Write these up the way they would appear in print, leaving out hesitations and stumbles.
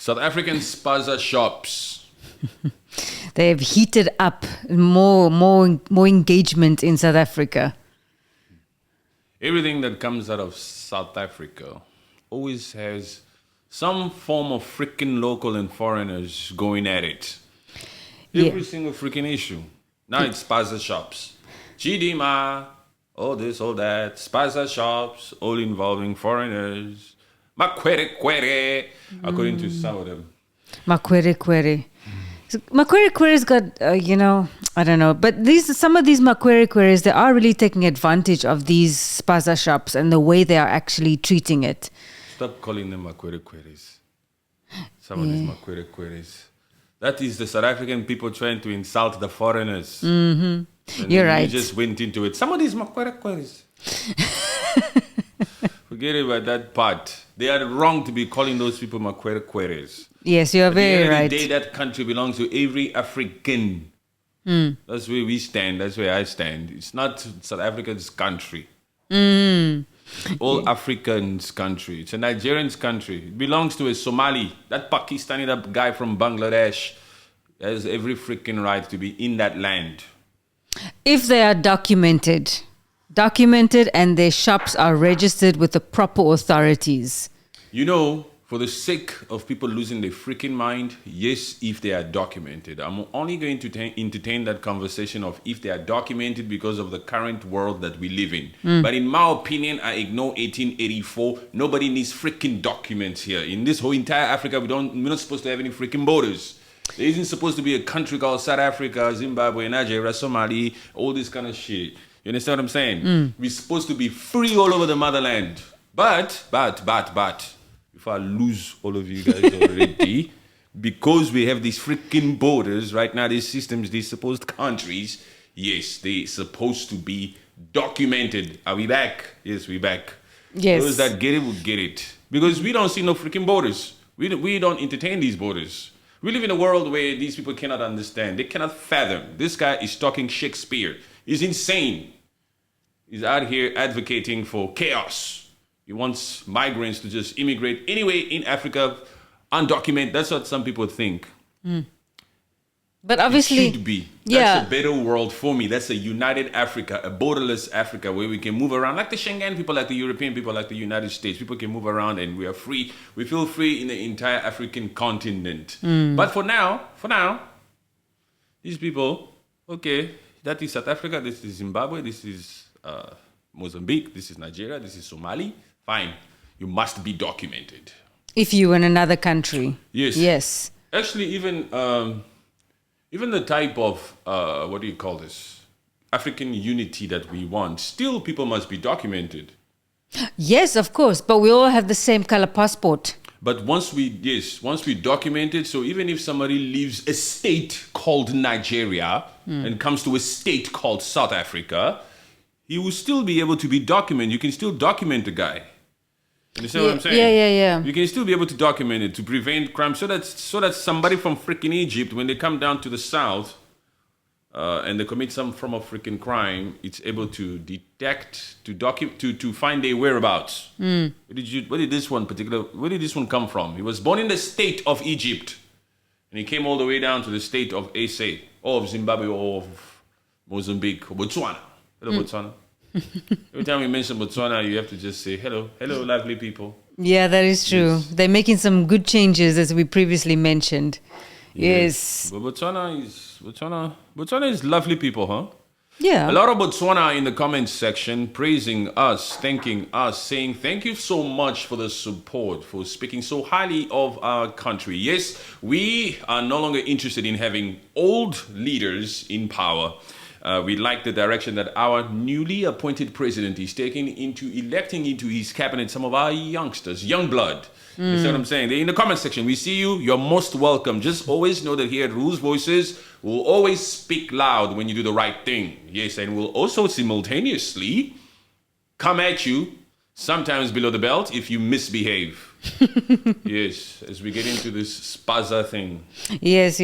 South African Spaza Shops. They have heated up more engagement in South Africa. Everything that comes out of South Africa always has some form of freaking local and foreigners going at it. Every single freaking issue. Now it's Spaza Shops. Chidima, all this, all that. Spaza Shops, all involving foreigners. Makwere, according to some of them. Makwere. Makwere-Kwere's got, I don't know. But some of these Makwere-Kweres, they are really taking advantage of these Spaza Shops and the way they are actually treating it. Stop calling them Makwere-Kweres. Some of these Makwere-Kweres. That is the South African people trying to insult the foreigners. Mm-hmm. You're right. You just went into it. Some of these Makwere-Kweres. Forget about that part. They are wrong to be calling those people Makwere-Kweres. Yes, you are very right. At the end of the day, that country belongs to every African. That's where we stand. That's where I stand. It's not South Africa's country. All Africans' country. It's a Nigerian's country. It belongs to a Somali. That Pakistani, that guy from Bangladesh has every freaking right to be in that land. If they are documented and their shops are registered with the proper authorities. For the sake of people losing their freaking mind, yes, if they are documented. I'm only going to entertain that conversation of if they are documented because of the current world that we live in. But in my opinion, I ignore 1884. Nobody needs freaking documents here. In this whole entire Africa, we're not supposed to have any freaking borders. There isn't supposed to be a country called South Africa, Zimbabwe, Nigeria, Somali, all this kind of shit. You understand what I'm saying? We're supposed to be free all over the motherland. But, if I lose all of you guys already, because we have these freaking borders, right now, these systems, these supposed countries, yes, they're supposed to be documented. Are we back? Yes, we're back. Yes. Those that get it will get it. Because we don't see no freaking borders. We don't entertain these borders. We live in a world where these people cannot understand. They cannot fathom. This guy is talking Shakespeare. He's insane. He's out here advocating for chaos. He wants migrants to just immigrate anyway in Africa, undocumented. That's what some people think. But obviously, it should be. That's a better world for me. That's a united Africa, a borderless Africa where we can move around like the Schengen people, like the European people, like the United States. People can move around and we are free. We feel free in the entire African continent. But for now, these people, okay, that is South Africa, this is Zimbabwe, this is Mozambique, this is Nigeria, this is Somali. Fine. You must be documented. If you're in another country. Yes. Actually, even the type of, what do you call this? African unity that we want, still people must be documented. Yes, of course. But we all have the same color passport. But once we document it, so even if somebody leaves a state called Nigeria and comes to a state called South Africa, he will still be able to be documented. You can still document the guy. You understand what I'm saying? Yeah. You can still be able to document it to prevent crime, so that somebody from freaking Egypt, when they come down to the south and they commit some form of freaking crime, it's able to detect, to find their whereabouts. Where did this one come from? He was born in the state of Egypt, and he came all the way down to the state of Aceh, or of Zimbabwe, or of Mozambique, or Botswana. Hello, Botswana. Every time we mention Botswana, you have to just say, hello, lovely people. Yeah, that is true. Yes. They're making some good changes, as we previously mentioned. Yes. But Botswana is lovely people, huh? Yeah. A lot of Botswana in the comments section praising us, thanking us, saying thank you so much for the support, for speaking so highly of our country. Yes, we are no longer interested in having old leaders in power. We like the direction that our newly appointed president is taking into electing into his cabinet some of our youngsters, young blood. You see what I'm saying? They're in the comment section. We see you. You're most welcome. Just always know that here at Rules Voices, we'll always speak loud when you do the right thing. Yes, and we'll also simultaneously come at you, sometimes below the belt, if you misbehave. Yes, as we get into this Spaza thing. Yes.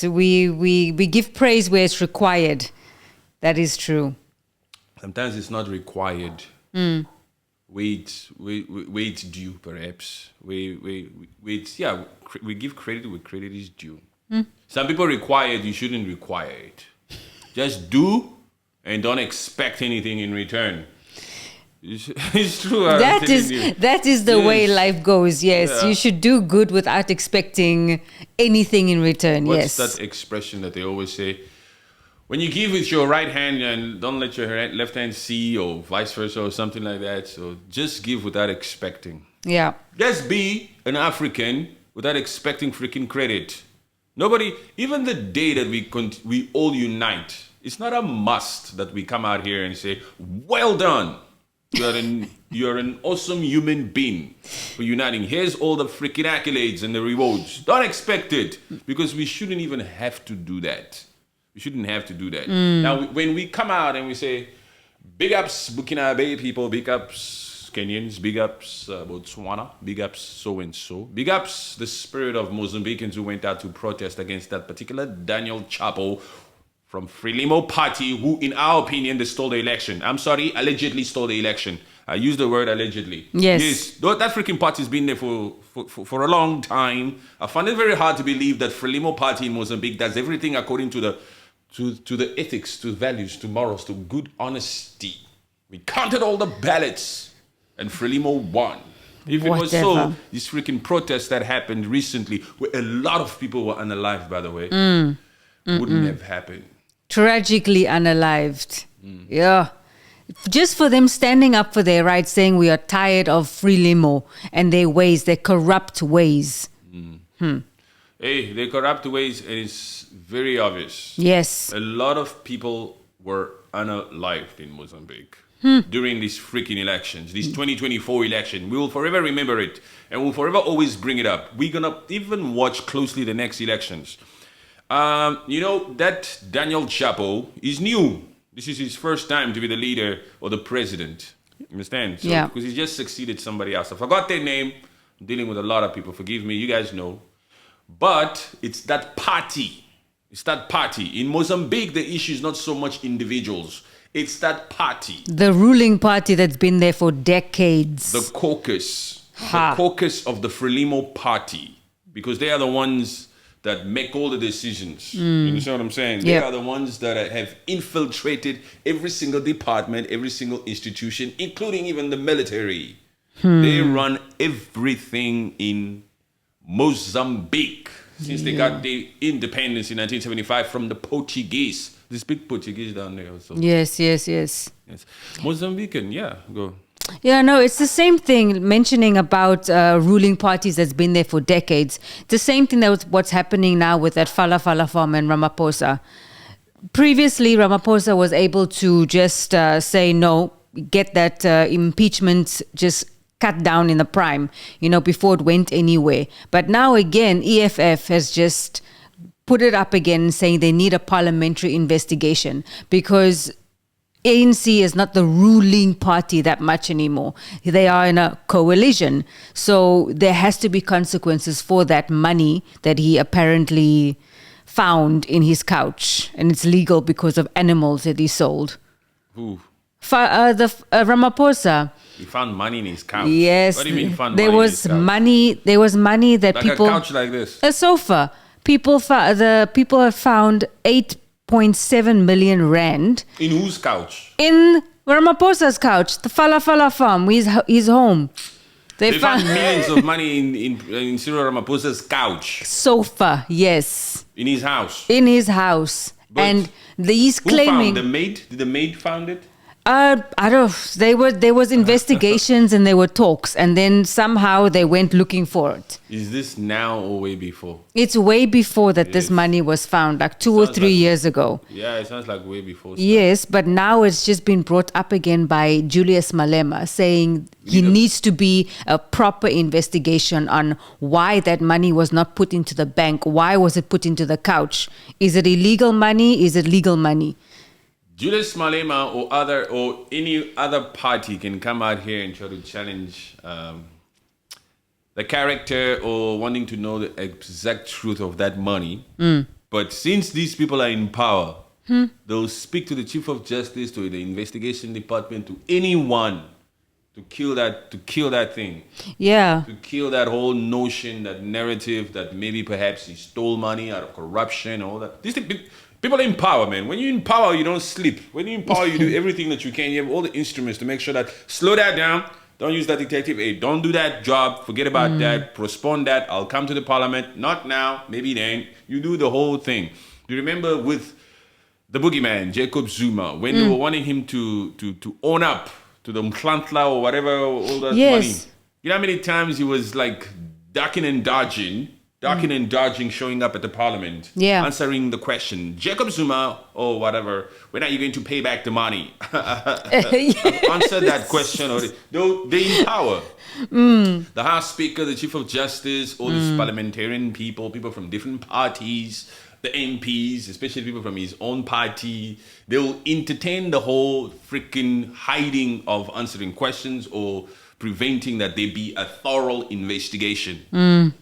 We give praise where it's required. That is true. Sometimes it's not required. wait due, perhaps. We give credit where credit is due. Some people require it, you shouldn't require it. Just do and don't expect anything in return. It's true. That is the way life goes. Yes, Yeah. you should do good without expecting anything in return. What's yes. that expression that they always say? When you give with your right hand and don't let your left hand see, or vice versa, or something like that. So just give without expecting. Yeah. Just be an African without expecting freaking credit. Nobody, even the day that we all unite, it's not a must that we come out here and say, well done. You're an awesome human being for uniting. Here's all the freaking accolades and the rewards. Don't expect it, because we shouldn't even have to do that. We shouldn't have to do that. Now, when we come out and we say, big ups Burkinabe people, big ups Kenyans, big ups Botswana, big ups so-and-so, big ups the spirit of Mozambicans who went out to protest against that particular Daniel Chapo from Frelimo Party, who, in our opinion, they stole the election. I'm sorry, allegedly stole the election. I use the word allegedly. Yes. That freaking party's been there for a long time. I find it very hard to believe that Frelimo Party in Mozambique does everything according to the ethics, to values, to morals, to good honesty. We counted all the ballots, and Frelimo won. If it was so, this freaking protest that happened recently, where a lot of people were unalive, by the way, wouldn't have happened. Tragically unalived. Yeah. Just for them standing up for their rights, saying we are tired of Frelimo and their ways, their corrupt ways. Hey, their corrupt ways, and it's very obvious. Yes. A lot of people were unalived in Mozambique during these freaking elections, these 2024 election. We will forever remember it, and we'll forever always bring it up. We're going to even watch closely the next elections. That Daniel Chapo is new. This is his first time to be the leader or the president. You understand? So, yeah. Because he just succeeded somebody else. I forgot their name. I'm dealing with a lot of people. Forgive me. You guys know. But it's that party. It's that party. In Mozambique, the issue is not so much individuals. It's that party. The ruling party that's been there for decades. The caucus. The caucus of the Frelimo party. Because they are the ones that make all the decisions. You understand what I'm saying? They are the ones that have infiltrated every single department, every single institution, including even the military. They run everything in Mozambique since they got the independence in 1975 from the Portuguese. They speak Portuguese down there also. Yes. Mozambican, go. Yeah, no, it's the same thing, mentioning about ruling parties that's been there for decades. It's the same thing that was what's happening now with that Fala farm and Ramaphosa. Previously, Ramaphosa was able to just say no, get that impeachment just cut down in the prime, before it went anywhere. But now again, EFF has just put it up again, saying they need a parliamentary investigation because ANC is not the ruling party that much anymore. They are in a coalition. So there has to be consequences for that money that he apparently found in his couch. And it's legal because of animals that he sold. Who? Ramaphosa. He found money in his couch. Yes. What do you mean found there money was in his couch? money. There was money that like people... a couch like this? A sofa. The people have found 8.7 million rand. In whose couch? In Ramaphosa's couch, the Fala farm, his home. They found millions of money in Cyril Ramaphosa's couch. Sofa, yes. In his house. In his house. But and he's who claiming... found the maid? Did the maid found it? I don't know. There was investigations and there were talks, and then somehow they went looking for it. Is this now or way before? It's way before that this money was found, like 2 or 3 years ago. Yeah, it sounds like way before. Yes, but now it's just been brought up again by Julius Malema, saying he needs to be a proper investigation on why that money was not put into the bank. Why was it put into the couch? Is it illegal money? Is it legal money? Julius Malema or any other party can come out here and try to challenge the character or wanting to know the exact truth of that money. But since these people are in power, they'll speak to the Chief of Justice, to the investigation department, to anyone to kill that thing. Yeah. To kill that whole notion, that narrative that maybe perhaps he stole money out of corruption, all that. People in power, man. When you're in power, you don't sleep. When you're in power, you do everything that you can. You have all the instruments to make sure that slow that down. Don't use that detective aid. Don't do that job. Forget about that. Postpone that. I'll come to the parliament. Not now. Maybe then. You do the whole thing. Do you remember with the boogeyman, Jacob Zuma, when they were wanting him to own up to the Mklantla or whatever, all that money? You know how many times he was like ducking and dodging, showing up at the parliament, answering the question, Jacob Zuma or whatever, when are you going to pay back the money? Answer that question. Or they in power. The House Speaker, the Chief of Justice, all these parliamentarian people from different parties, the MPs, especially people from his own party, they will entertain the whole freaking hiding of answering questions or preventing that there be a thorough investigation.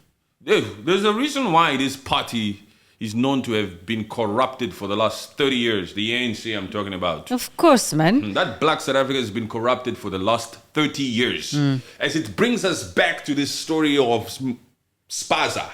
There's a reason why this party is known to have been corrupted for the last 30 years. The ANC I'm talking about. Of course, man. That Black South Africa has been corrupted for the last 30 years. As it brings us back to this story of Spaza.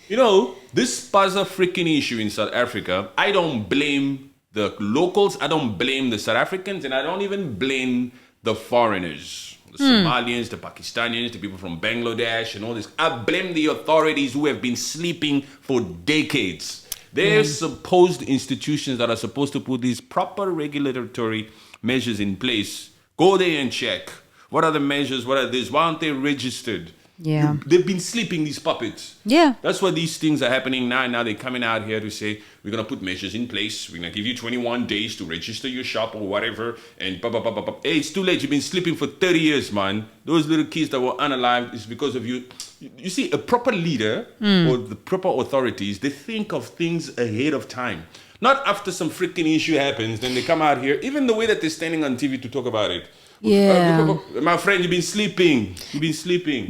You know, this Spaza freaking issue in South Africa, I don't blame the locals, I don't blame the South Africans, and I don't even blame the foreigners. The Somalians, the Pakistanis, the people from Bangladesh and all this. I blame the authorities who have been sleeping for decades. They're supposed institutions that are supposed to put these proper regulatory measures in place. Go there and check. What are the measures? What are these? Why aren't they registered? Yeah. They've been sleeping, these puppets. Yeah. That's why these things are happening now. Now they're coming out here to say, we're going to put measures in place. We're going to give you 21 days to register your shop or whatever. And Hey, it's too late. You've been sleeping for 30 years, man. Those little kids that were unalive is because of you. You see, a proper leader or the proper authorities, they think of things ahead of time. Not after some freaking issue happens, then they come out here. Even the way that they're standing on TV to talk about it. Yeah. My friend, you've been sleeping.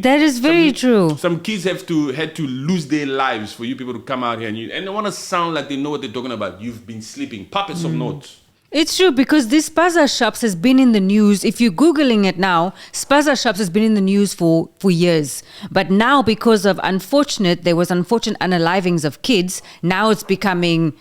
That is very true. Some kids had to lose their lives for you people to come out here and they want to sound like they know what they're talking about. You've been sleeping. Puppets of notes. It's true because this Spaza Shops has been in the news. If you're Googling it now, Spaza Shops has been in the news for years. But now because of there was unfortunate unalivings of kids, now it's becoming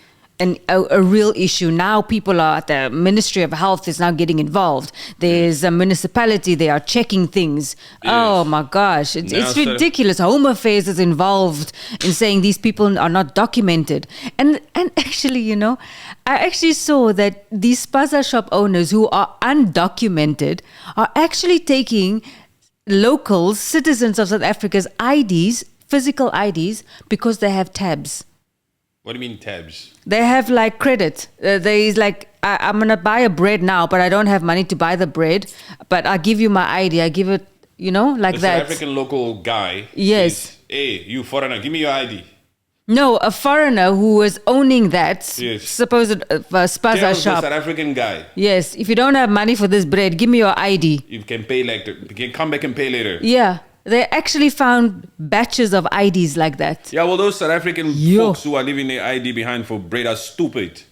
a real issue. Now people are at the Ministry of Health is now getting involved. There's a municipality, they are checking things. Yes. Oh my gosh, it's ridiculous. Home Affairs is involved in saying these people are not documented. And actually, you know, I actually saw that these Spaza shop owners who are undocumented are actually taking locals, citizens of South Africa's IDs, physical IDs, because they have tabs. What do you mean tabs? They have like credit. There's like, I'm going to buy a bread now, but I don't have money to buy the bread. But I'll give you my ID. I give it, you know, like that. The South African local guy. Yes. Says, hey, you foreigner, give me your ID. No, a foreigner who was owning that supposed Spaza shop. The South African guy. Yes. If you don't have money for this bread, give me your ID. You can pay later. You can come back and pay later. Yeah. They actually found batches of IDs like that. Yeah, well, those South African folks who are leaving their ID behind for bread are stupid.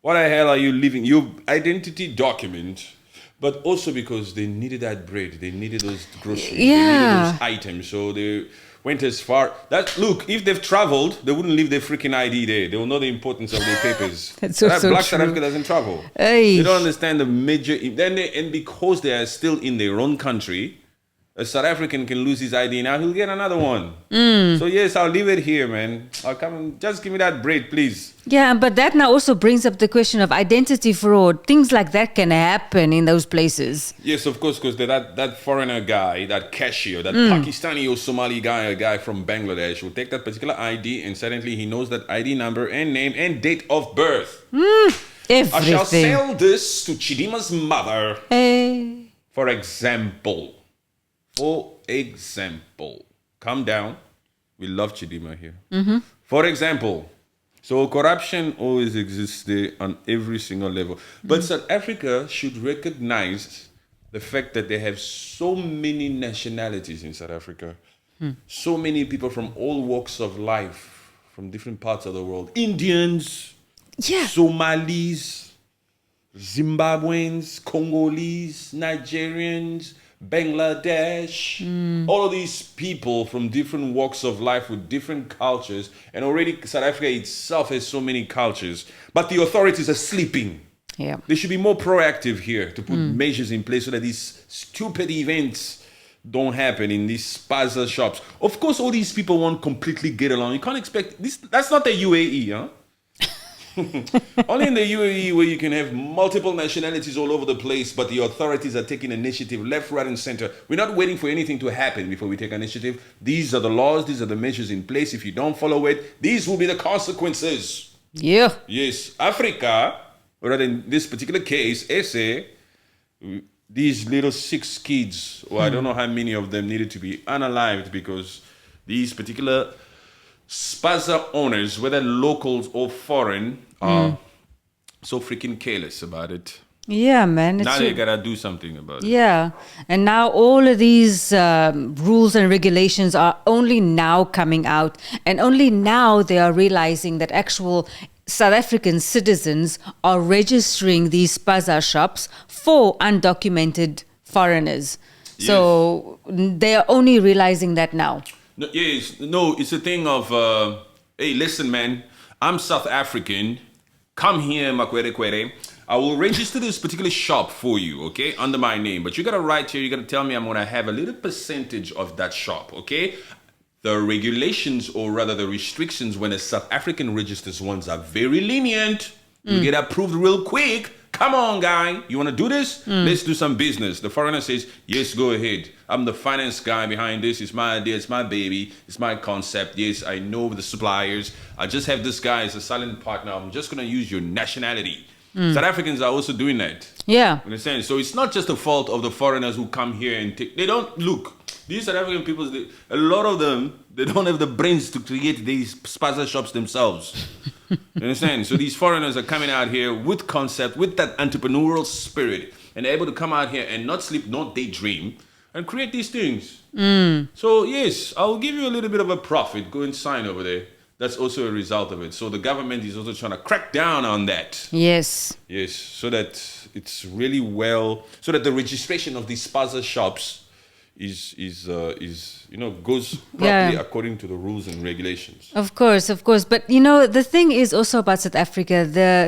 What the hell are you leaving? Your identity document, but also because they needed that bread. They needed those groceries. They needed those items. So they went as far. Look, if they've traveled, they wouldn't leave their freaking ID there. They will know the importance of their papers. That's so Black true. South Africa doesn't travel. Hey. They don't understand the major... And because they are still in their own country... A South African can lose his ID now, he'll get another one. So yes, I'll leave it here, man. I'll come and just give me that bread, please. Yeah, but that now also brings up the question of identity fraud. Things like that can happen in those places. Yes, of course, because that foreigner guy, that cashier, that Pakistani or Somali guy, a guy from Bangladesh, will take that particular ID and suddenly he knows that ID number and name and date of birth. Everything. I shall sell this to Chidima's mother. Hey. For example, calm down. We love Chidima here. For example, so corruption always exists there on every single level. But South Africa should recognize the fact that they have so many nationalities in South Africa. So many people from all walks of life, from different parts of the world. Indians, Somalis, Zimbabweans, Congolese, Nigerians, Bangladesh, all of these people from different walks of life with different cultures. And already South Africa itself has so many cultures. But the authorities are sleeping. Yeah. They should be more proactive here to put measures in place so that these stupid events don't happen in these Spaza shops. Of course, all these people won't completely get along. You can't expect this. That's not the UAE, huh? Only in the UAE where you can have multiple nationalities all over the place, but the authorities are taking initiative left, right, and center. We're not waiting for anything to happen before we take initiative. These are the laws, these are the measures in place. If you don't follow it, these will be the consequences. Yeah. Yes, Africa, or rather in this particular case, SA, these little 6 kids, or I don't know how many of them needed to be unalived because these particular Spaza owners, whether locals or foreign, are so freaking careless about it. Yeah, man. Now they gotta do something about it. Yeah. And now all of these rules and regulations are only now coming out. And only now they are realizing that actual South African citizens are registering these Spaza shops for undocumented foreigners. Yes. So they are only realizing that now. No, yes, no, it's a thing of, hey, listen, man, I'm South African. Come here, Makwere Kwere. I will register this particular shop for you, okay, under my name. But you got to write here, you got to tell me I'm going to have a little percentage of that shop, okay? The regulations, or rather the restrictions when a South African registers ones are very lenient. You get approved real quick. Come on, guy. You want to do this? Let's do some business. The foreigner says, yes, go ahead. I'm the finance guy behind this. It's my idea. It's my baby. It's my concept. Yes, I know the suppliers. I just have this guy as a silent partner. I'm just going to use your nationality. South Africans are also doing that. Yeah. Understand? So it's not just the fault of the foreigners who come here and take. They don't look. These South African people, a lot of them, they don't have the brains to create these Spaza shops themselves. You understand? So these foreigners are coming out here with concept, with that entrepreneurial spirit, and they're able to come out here and not sleep, not daydream, and create these things. So yes, I'll give you a little bit of a profit. Go and sign over there. That's also a result of it. So the government is also trying to crack down on that. Yes. Yes, so that it's really well, so that the registration of these Spaza shops is goes properly according to the rules and regulations. Of course. But the thing is also about South Africa,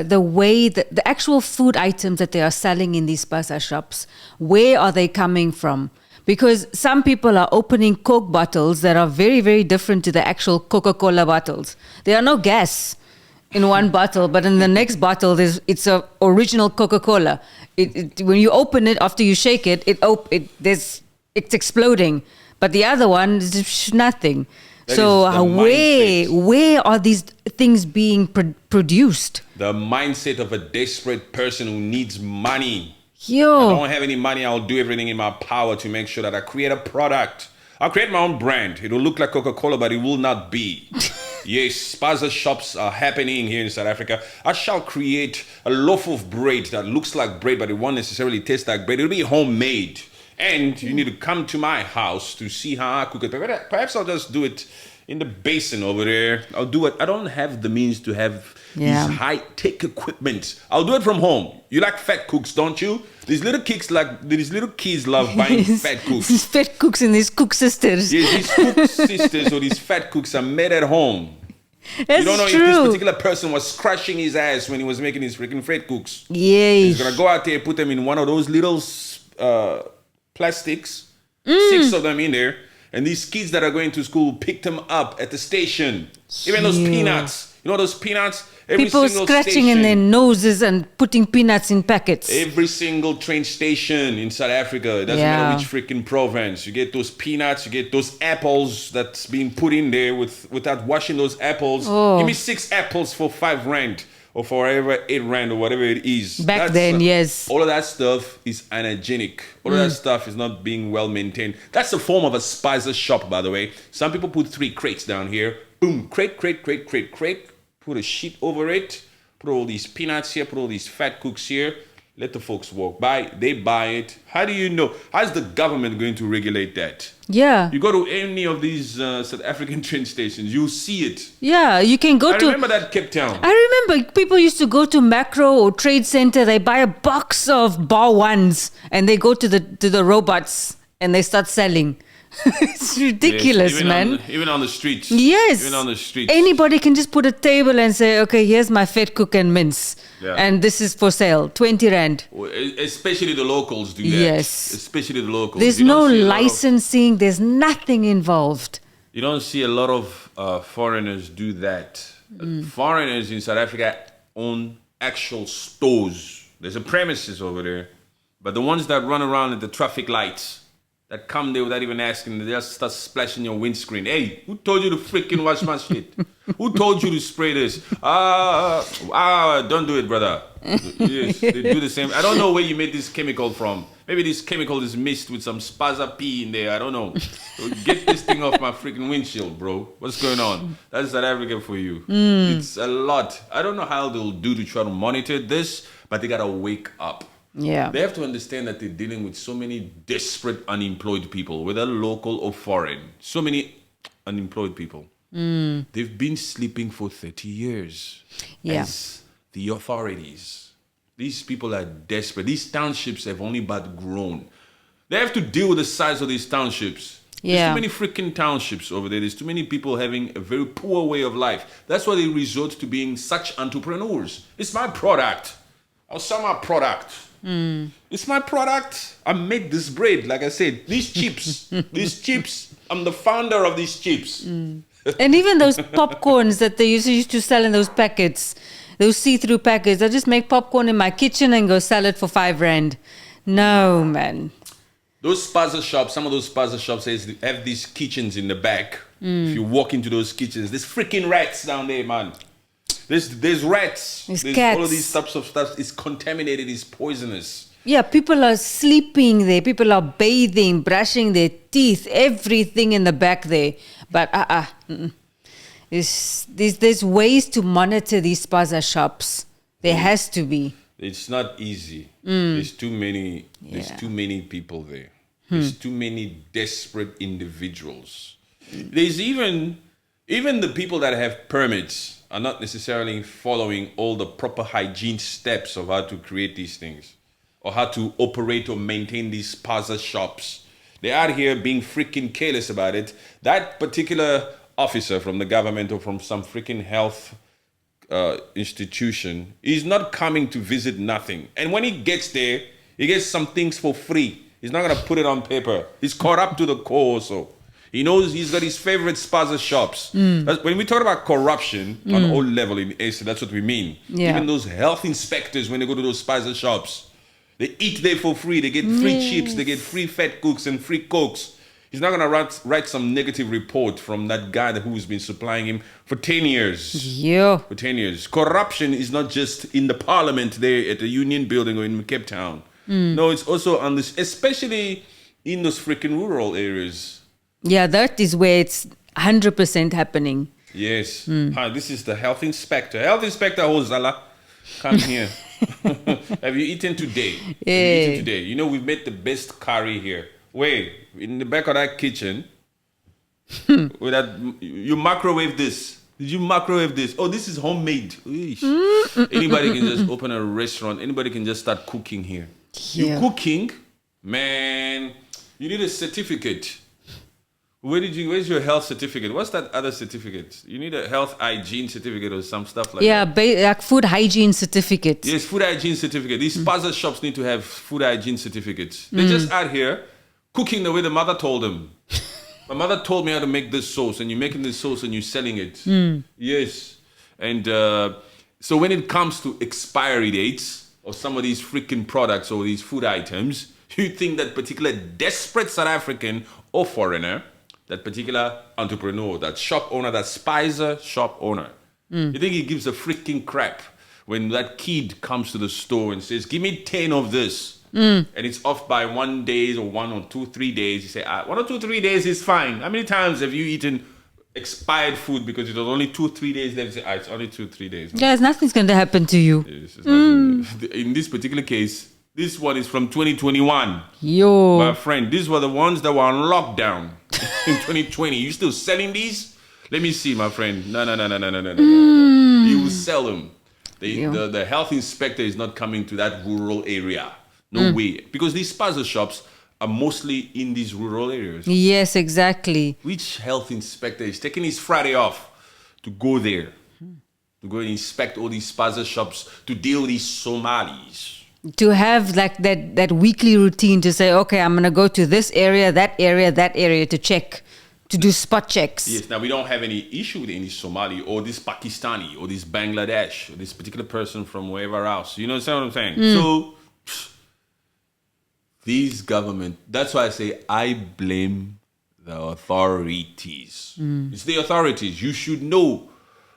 the way that the actual food items that they are selling in these Spaza shops, where are they coming from? Because some people are opening Coke bottles that are very, very different to the actual Coca-Cola bottles. There are no gas in one bottle, but in the next bottle, it's a original Coca-Cola. When you open it, after you shake it, it's exploding. But the other one is just nothing. So where are these things being produced? The mindset of a desperate person who needs money. I Yo. don't have any money. I'll do everything in my power to make sure that I create a product. I'll create my own brand. It will look like Coca-Cola, but it will not be. Yes, Spaza shops are happening here in South Africa. I shall create a loaf of bread that looks like bread, but it won't necessarily taste like bread. It'll be homemade. And you need to come to my house to see how I cook it. Perhaps I'll just do it in the basin over there. I'll do it. I don't have the means to have these high-tech equipment. I'll do it from home. You like fat cooks, don't you? These little kids love buying fat cooks. These fat cooks and these cook sisters. Yes, these cook sisters or these fat cooks are made at home. That's you don't know true. if this particular person was crushing his ass when he was making his freaking fat cooks. Yeah. He's gonna go out there and put them in one of those little plastics, 6 of them in there, and these kids that are going to school pick them up at the station. Even those peanuts, those peanuts. People scratching in their noses and putting peanuts in packets. Every single train station in South Africa, it doesn't matter which freaking province, you get those peanuts, you get those apples that's being put in there without washing those apples. Give me 6 apples for 5 rand. Or for whatever 8 rand or whatever it is. Back then, yes. All of that stuff is unhygienic. All of that stuff is not being well maintained. That's the form of a Spaza shop, by the way. Some people put 3 crates down here. Boom, crate. Put a sheet over it. Put all these peanuts here. Put all these fat cooks here. Let the folks walk by. They buy it. How do you know? How's the government going to regulate that? Yeah. You go to any of these South African train stations, you'll see it. Yeah, you can go I remember that Cape Town. I remember people used to go to Macro or Trade Center. They buy a box of bar ones and they go to the robots and they start selling. It's ridiculous, Yes, man. Even on the streets. Yes. Even on the streets. Anybody can just put a table and say, okay, here's my fat cook and mince. Yeah. And this is for sale, 20 Rand. Especially the locals do that. Yes. Especially the locals. There's no licensing. There's nothing involved. You don't see a lot of foreigners do that. Foreigners in South Africa own actual stores. There's a premises over there. But the ones that run around at the traffic lights, that come there without even asking, they just start splashing your windscreen. Hey, who told you to freaking wash my shit? Who told you to spray this? Don't do it, brother. Yes, they do the same. I don't know where you made this chemical from. Maybe this chemical is mixed with some Spaza P in there. I don't know. So get this thing off my freaking windshield, bro. What's going on? That's South Africa for you. It's a lot. I don't know how they'll do to try to monitor this, but they gotta wake up. Yeah. They have to understand that they're dealing with so many desperate unemployed people, whether local or foreign. So many unemployed people. They've been sleeping for 30 years as the authorities. These people are desperate. These townships have only but grown. They have to deal with the size of these townships. There's too many freaking townships over there. There's too many people having a very poor way of life. That's why they resort to being such entrepreneurs. It's my product. I'll sell my product. It's my product. I made this bread, like I said. These chips. I'm the founder of these chips. And even those popcorns that they used to sell in those packets, those see-through packets. I just make popcorn in my kitchen and go sell it for 5 Rand. No, man. Those Spaza shops, some of those Spaza shops have these kitchens in the back. If you walk into those kitchens, there's freaking rats down there, man. There's rats. There's all of cats. these types of stuff. It's contaminated. It's poisonous. Yeah, people are sleeping there. People are bathing, brushing their teeth, everything in the back there. But there's ways to monitor these Spaza shops. There has to be. It's not easy. There's too many. There's too many people there. There's too many desperate individuals. There's even the people that have permits are not necessarily following all the proper hygiene steps of how to create these things or how to operate or maintain these Spaza shops. They're out here being freaking careless about it. That particular officer from the government or from some freaking health institution is not coming to visit nothing. And when he gets there, he gets some things for free. He's not going to put it on paper. He's corrupt to the core also. He knows he's got his favorite Spaza shops. When we talk about corruption on all level in ASA, that's what we mean. Yeah. Even those health inspectors, when they go to those Spaza shops, they eat there for free. They get free chips. They get free fat cooks and free cokes. He's not going to write some negative report from that guy who's been supplying him for 10 years. Yeah. For 10 years. Corruption is not just in the parliament there at the Union building or in Cape Town. No, it's also on this, especially in those freaking rural areas. Yeah, that is where it's 100% happening. Yes. Hi, this is the health inspector. Health inspector Hozala, come here. Have you eaten today? Have you eaten today? You know, we've made the best curry here. Wait, in the back of that kitchen, with that, you microwave this. Did you microwave this? Oh, this is homemade. Anybody can just open a restaurant. Anybody can just start cooking here. Yeah. You cooking? Man, you need a certificate. Where's your health certificate? What's that other certificate? You need a health hygiene certificate or some stuff like that. Yeah, like food hygiene certificate. Yes, food hygiene certificate. These Spaza shops need to have food hygiene certificates. They're just out here cooking the way the mother told them. My mother told me how to make this sauce, and you're making this sauce and you're selling it. Yes. And so when it comes to expiry dates of some of these freaking products or these food items, you think that particular desperate South African or foreigner, that particular entrepreneur, that shop owner, that Spaza shop owner, you think he gives a freaking crap when that kid comes to the store and says, give me 10 of this. And it's off by 1 day or 1 or 2, 3 days. You say, 1 or 2, 3 days is fine. How many times have you eaten expired food because it was only 2-3 days left. Say, it's only 2-3 days. Guys, nothing's going to happen to you. In this particular case, this one is from 2021. Yo. My friend, these were the ones that were on lockdown in 2020. You still selling these? Let me see, my friend. No. You will sell them. The health inspector is not coming to that rural area. No way. Because these Spaza shops are mostly in these rural areas. Yes, exactly. Which health inspector is taking his Friday off to go there? To go and inspect all these Spaza shops, to deal with these Somalis? To have like that weekly routine to say, okay, I'm going to go to this area, that area to check, to do spot checks. Yes, now we don't have any issue with any Somali or this Pakistani or this Bangladesh or this particular person from wherever else. You understand what I'm saying? So, these government, that's why I say I blame the authorities. It's the authorities. You should know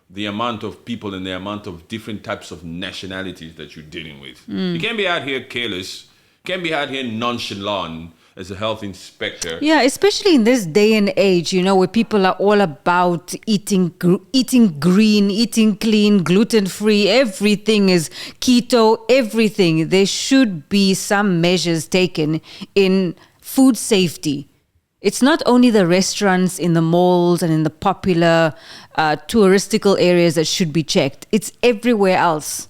the amount of people and the amount of different types of nationalities that you're dealing with. You can't be out here careless. You can't be out here nonchalant as a health inspector. Yeah, especially in this day and age, where people are all about eating green, eating clean, gluten-free, everything is keto, everything. There should be some measures taken in food safety. It's not only the restaurants in the malls and in the popular touristical areas that should be checked. It's everywhere else.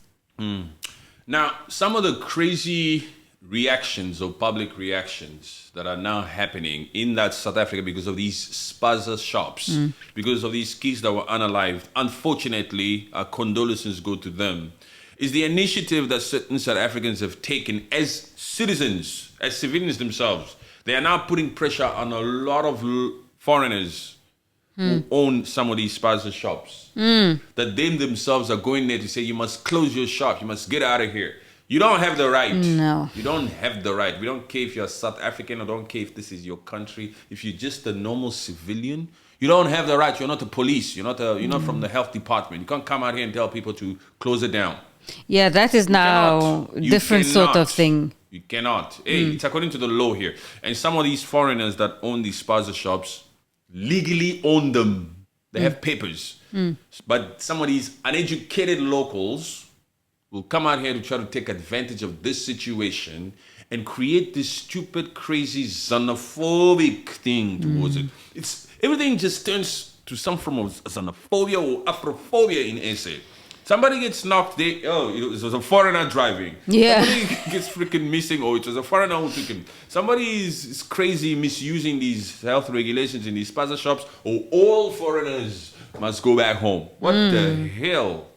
Now, some of the crazy reactions or public reactions that are now happening in that South Africa because of these Spaza shops, because of these kids that were unalived, unfortunately, our condolences go to them, is the initiative that certain South Africans have taken as citizens, as civilians themselves. They are now putting pressure on a lot of foreigners who own some of these Spaza shops. That they themselves are going there to say, you must close your shop, you must get out of here. You don't have the right. No. You don't have the right. We don't care if you're South African or don't care if this is your country. If you're just a normal civilian, you don't have the right. You're not the police. You're not from the health department. You can't come out here and tell people to close it down. Yeah, that is now a different sort of thing. You cannot. Hey, it's according to the law here. And some of these foreigners that own these Spaza shops legally own them. They have papers. But some of these uneducated locals will come out here to try to take advantage of this situation and create this stupid, crazy, xenophobic thing towards it. Everything just turns to some form of xenophobia or Afrophobia in SA. Somebody gets knocked, it was a foreigner driving. Yeah. Somebody gets freaking missing, or it was a foreigner who took him. Somebody is crazy misusing these health regulations in these Spaza shops, or all foreigners must go back home. What the hell?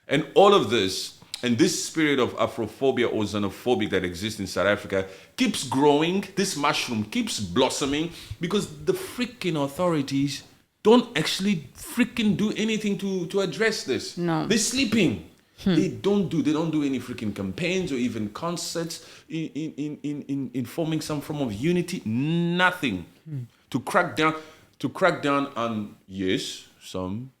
And all of this, and this spirit of Afrophobia or xenophobic that exists in South Africa keeps growing. This mushroom keeps blossoming because the freaking authorities don't actually freaking do anything to address this. No. They're sleeping. They don't do any freaking campaigns or even concerts in forming some form of unity. Nothing. To crack down on, yes, some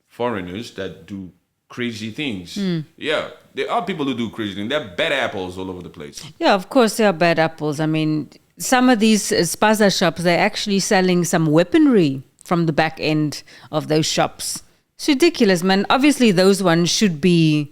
foreigners that do crazy things. Yeah, there are people who do crazy things. There are bad apples all over the place. Yeah, of course there are bad apples. I mean, some of these Spaza shops, they're actually selling some weaponry from the back end of those shops. It's ridiculous, man. Obviously, those ones should be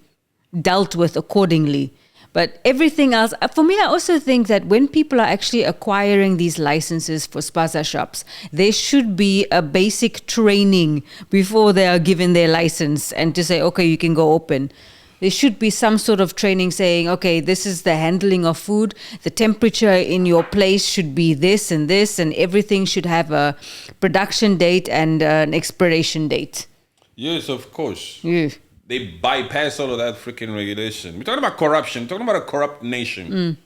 dealt with accordingly. But everything else, for me, I also think that when people are actually acquiring these licenses for Spaza shops, there should be a basic training before they are given their license and to say, okay, you can go open. There should be some sort of training saying, okay, this is the handling of food. The temperature in your place should be this, and everything should have a production date and an expiration date. Yes, of course. Yeah. They bypass all of that freaking regulation. We're talking about corruption. We're talking about a corrupt nation.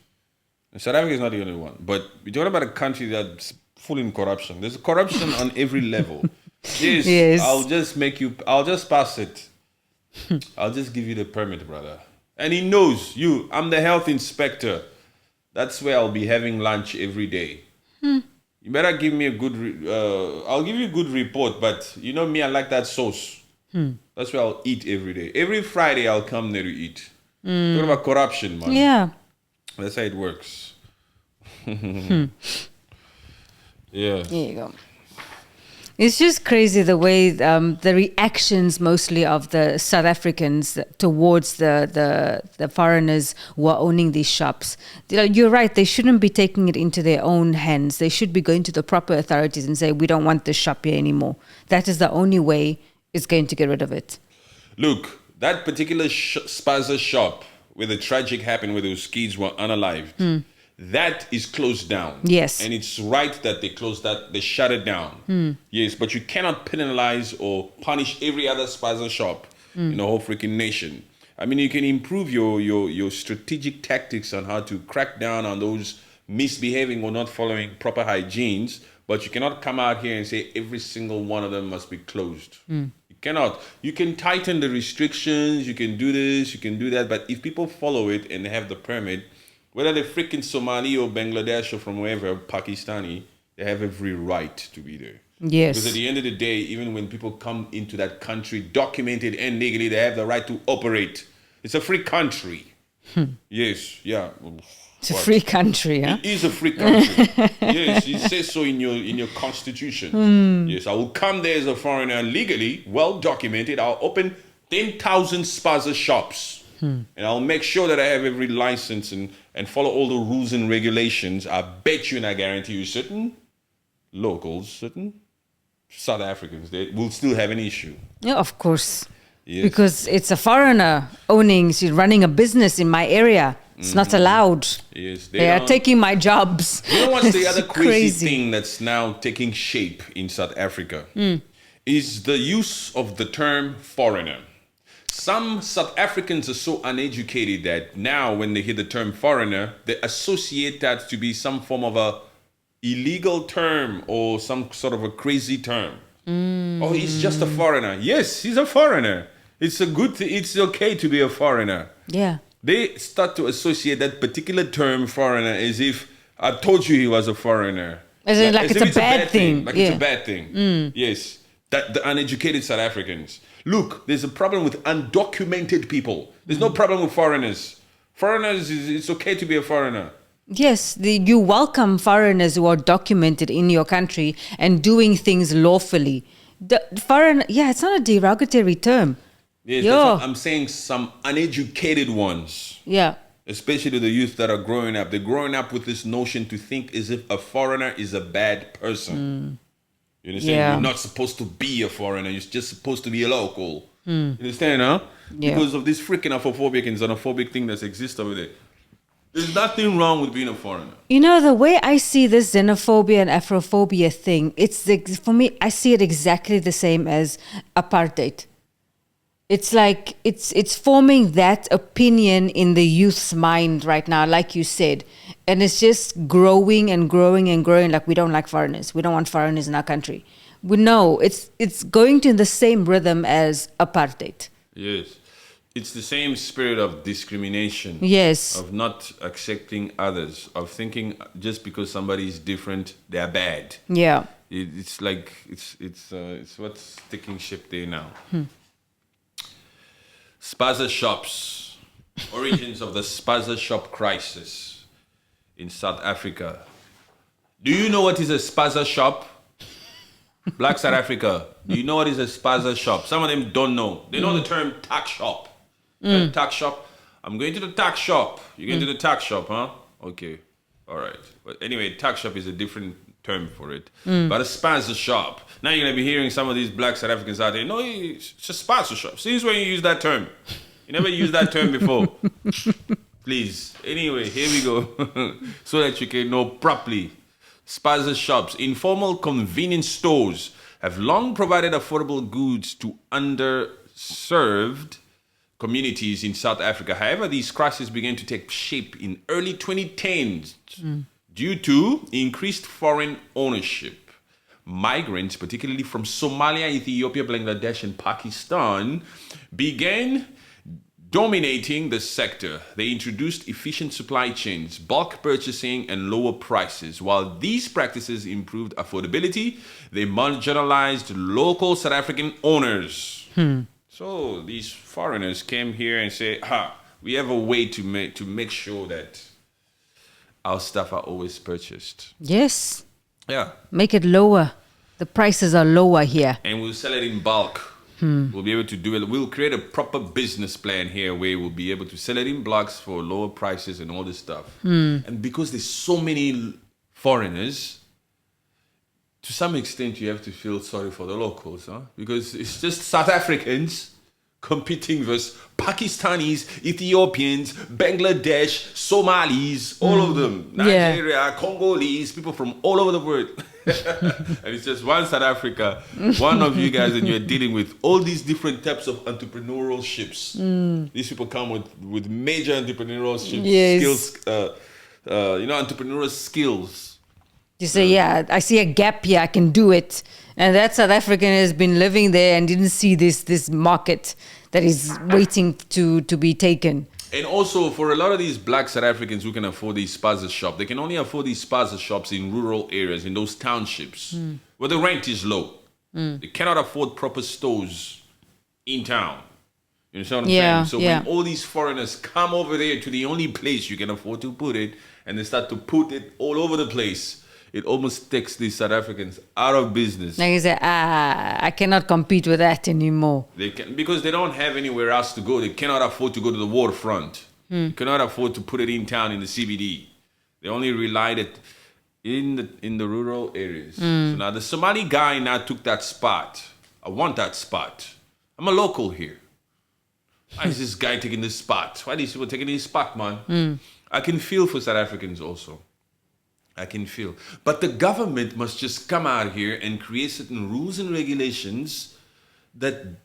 And South Africa is not the only one. But we're talking about a country that's full in corruption. There's corruption on every level. Yes. I'll just pass it. I'll just give you the permit, brother. And he knows I'm the health inspector. That's where I'll be having lunch every day. You better give me a good, I'll give you a good report, but you know me, I like that sauce. That's where I'll eat every day. Every Friday, I'll come there to eat. Talking about corruption, man. Yeah. That's how it works. Yeah. There you go. It's just crazy the way the reactions mostly of the South Africans towards the foreigners who are owning these shops. You're right. They shouldn't be taking it into their own hands. They should be going to the proper authorities and say, we don't want this shop here anymore. That is the only way it's going to get rid of it. Look, that particular Spaza shop where the tragic happened, where those kids were unalived, that is closed down. Yes. And it's right that they closed that, they shut it down. Yes, but you cannot penalize or punish every other Spaza shop in the whole freaking nation. I mean, you can improve your strategic tactics on how to crack down on those misbehaving or not following proper hygienes, but you cannot come out here and say every single one of them must be closed. You cannot. You can tighten the restrictions, you can do this, you can do that, but if people follow it and they have the permit, whether they're freaking Somali or Bangladesh or from wherever, Pakistani, they have every right to be there. Yes. Because at the end of the day, even when people come into that country, documented and legally, they have the right to operate. It's a free country. Yes, yeah. It's a free country, huh? It is a free country. Yes, it says so in your constitution. Yes, I will come there as a foreigner legally, well documented. I'll open 10,000 Spaza shops. And I'll make sure that I have every license and follow all the rules and regulations. I bet you and I guarantee you certain locals, certain South Africans, they will still have an issue. Yeah, of course. Yes. Because it's a foreigner running a business in my area. It's not allowed. Yes, they are taking my jobs. You know what's the It's other crazy thing that's now taking shape in South Africa? Is the use of the term foreigner. Some South Africans are so uneducated that now when they hear the term foreigner, they associate that to be some form of a illegal term or some sort of a crazy term. Oh, he's just a foreigner. Yes, he's a foreigner. It's a good thing. It's okay to be a foreigner. Yeah. They start to associate that particular term foreigner as if I told you he was a foreigner. As in, like it's a bad thing. Like it's a bad thing. Yes. That the uneducated South Africans. Look, there's a problem with undocumented people. There's no problem with foreigners. Foreigners, it's okay to be a foreigner. Yes, you welcome foreigners who are documented in your country and doing things lawfully. It's not a derogatory term. Yes, that's what I'm saying, some uneducated ones. Yeah. Especially the youth that are growing up. They're growing up with this notion to think as if a foreigner is a bad person. You understand? Yeah. You're not supposed to be a foreigner. You're just supposed to be a local. You understand, huh? Yeah. Because of this freaking Afrophobic and xenophobic thing that exists over there. There's nothing wrong with being a foreigner. You know, the way I see this xenophobia and Afrophobia thing, for me, I see it exactly the same as apartheid. It's like it's forming that opinion in the youth's mind right now, like you said. And it's just growing and growing and growing. Like, we don't like foreigners. We don't want foreigners in our country. It's going to the same rhythm as apartheid. Yes. It's the same spirit of discrimination. Yes. Of not accepting others. Of thinking just because somebody is different, they're bad. Yeah. It's like, it's what's taking shape there now. Spaza Shops. Origins of the Spaza Shop crisis in South Africa. Do you know what is a Spaza Shop? Black South Africa. Do you know what is a Spaza Shop? Some of them don't know. They know the term tax shop. Tax shop. I'm going to the tax shop. You're going to the tax shop, huh? Okay. All right. But anyway, tax shop is a different term for it. But a Spaza Shop. Now you're going to be hearing some of these black South Africans out there. No, it's a Spaza Shop. Since when you use that term? You never used that term before. Please. Anyway, here we go. So that you can know properly. Spaza Shops, informal convenience stores, have long provided affordable goods to underserved communities in South Africa. However, these crises began to take shape in early 2010s due to increased foreign ownership. Migrants, particularly from Somalia, Ethiopia, Bangladesh, and Pakistan, began dominating the sector. They introduced efficient supply chains, bulk purchasing, and lower prices. While these practices improved affordability, they marginalized local South African owners. So these foreigners came here and said, we have a way to make sure that our stuff are always purchased. Yes. Yeah. Make it lower. The prices are lower here. And we'll sell it in bulk. We'll be able to do it. We'll create a proper business plan here where we'll be able to sell it in blocks for lower prices and all this stuff. And because there's so many foreigners, to some extent you have to feel sorry for the locals, huh? Because it's just South Africans competing versus Pakistanis, Ethiopians, Bangladesh, Somalis, all of them, Nigeria, Congolese, people from all over the world. And it's just one South Africa, one of you guys, and you're dealing with all these different types of entrepreneurial ships. These people come with major entrepreneurial skills, entrepreneurial skills. You say, I see a gap here, I can do it. And that South African has been living there and didn't see this market that is waiting to be taken. And also, for a lot of these black South Africans who can afford these Spaza shops, they can only afford these Spaza shops in rural areas, in those townships, where the rent is low. They cannot afford proper stores in town. You understand what I'm saying? So when all these foreigners come over there to the only place you can afford to put it, and they start to put it all over the place, it almost takes these South Africans out of business. Like you say, I cannot compete with that anymore. They can, because they don't have anywhere else to go. They cannot afford to go to the waterfront. They cannot afford to put it in town in the CBD. They only relied it in the rural areas. So now the Somali guy now took that spot. I want that spot. I'm a local here. Why is this guy taking this spot? Why are these people taking this spot, man? I can feel for South Africans also. I can feel. But the government must just come out here and create certain rules and regulations that